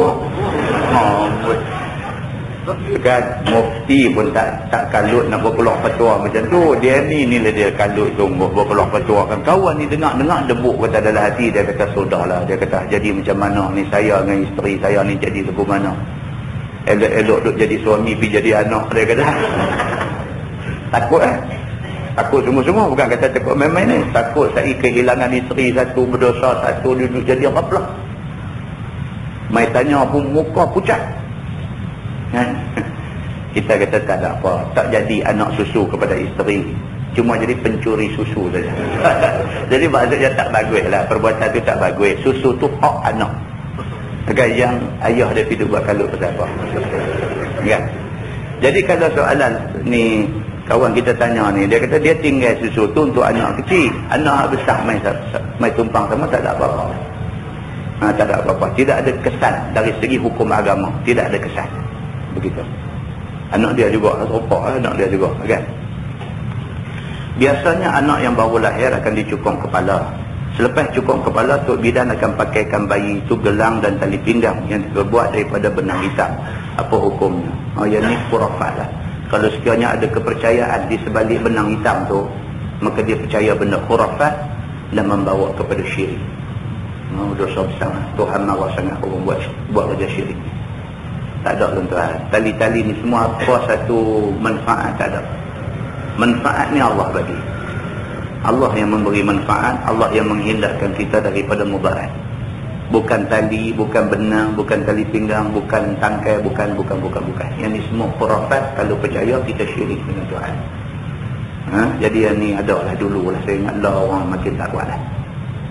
Kan mufti pun tak kalut nak berkeluar fatwa macam tu. Dia ni lah dia kalut sungguh berkeluar fatwa. Kan kawan ni dengar debuk kata dalam hati, dia kata sudahlah, dia kata jadi macam mana ni saya dengan isteri saya ni jadi lagu mana. Elok-elok duk jadi suami pergi jadi anak, dia kata. Takut takut semua-semua, bukan kata takut main-main ni. Takut saya kehilangan isteri satu, berdosa satu, duduk jadi apa-apa. Mai tanya pun muka pucat. Kita kata tak ada apa, tak jadi anak susu kepada isteri, cuma jadi pencuri susu saja. Jadi maksudnya tak bagus lah, perbuatan tu tak bagus. Susu tu hak anak, kan, yang ayah dia pergi buat kalut pasal apa, kan? Jadi kalau soalan ni kawan kita tanya ni, dia kata dia tinggal susu tu untuk anak kecil, anak besar main tumpang sama tak ada apa-apa. Tak ada apa-apa, tidak ada kesan dari segi hukum agama, tidak ada kesan. Begitu. Anak dia juga serupa, anak dia juga, kan? Biasanya anak yang baru lahir akan dicukong kepala. Selepas cukong kepala, Tok Bidan akan pakaikan bayi itu gelang dan tali pinggang yang terbuat daripada benang hitam. Apa hukumnya? Yang ni khurafat lah. Kalau sekiranya ada kepercayaan di sebalik benang hitam tu, maka dia percaya benda khurafat dan membawa kepada syirik. Dosa besar. Tuhan marah sangat orang buat kerja syirik. Tak ada tuan-tuan. Tali-tali ni semua apa satu manfaat, tak ada. Manfaat ni Allah bagi. Allah yang memberi manfaat, Allah yang menghindarkan kita daripada mudarat. Bukan tali, bukan benang, bukan tali pinggang, bukan tangkai, bukan. Yang ni semua khurafat. Kalau percaya kita syirik dengan Tuhan. Jadi yang ni adalah dulu lah. Saya ingat lah orang makin tak kuat lah.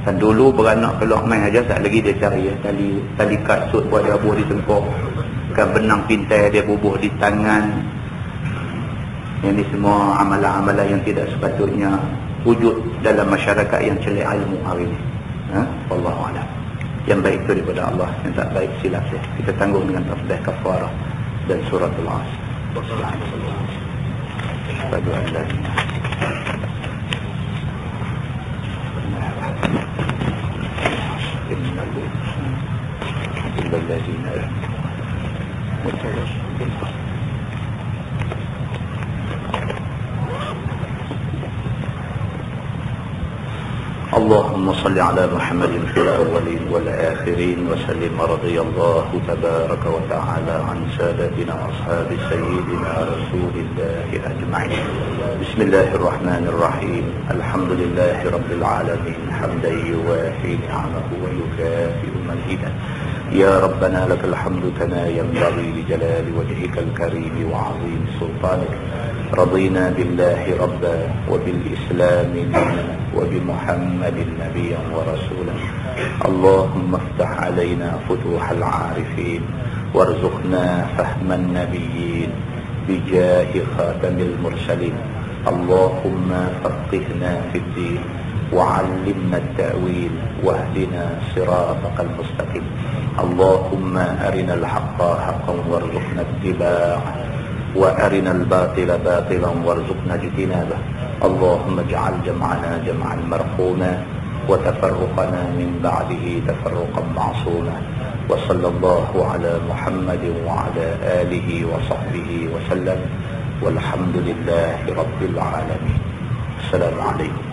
Dan dulu beranak keluar main aja, tak lagi dia cari tali kasut buat dia bubuh di tengkuk, kan benang pintai dia bubuh di tangan. Yang ni semua amalan-amalan yang tidak sepatutnya wujud dalam masyarakat yang celik ilmu hari ini. Wallahu a'lam. Yang baik itu daripada Allah, yang tak baik silap saya. Kita tanggung dengan tasbih kafarah dan suratul Asr. Asyhadu an la ilaha إلا الذين اللهم صل على محمد في الأولين والآخرين وسلم. رضي الله تبارك وتعالى عن سادتنا أصحاب سيدنا رسول الله أجمعين. بسم الله الرحمن الرحيم. الحمد لله رب العالمين حمدا يوافي نعمه ويكافئ مزيدا. يا ربنا لك الحمد كما ينبغي لجلال وجهك الكريم وعظيم سلطانك. رضينا بالله ربا وبالإسلام دينا وبمحمد نبيا ورسولا. اللهم افتح علينا فتوح العارفين وارزقنا فهم النبيين بجاه خاتم المرسلين. اللهم فقهنا في الدين وعلمنا التأويل واهدنا صراطك المستقيم. اللهم أرنا الحق حقا وارزقنا اتباعه وأرنا الباطل باطلا وارزقنا اجتنابه. اللهم اجعل جمعنا جمعا مرحوما وتفرقنا من بعده تفرقا معصوما. وصلى الله على محمد وعلى آله وصحبه وسلم والحمد لله رب العالمين. السلام عليكم.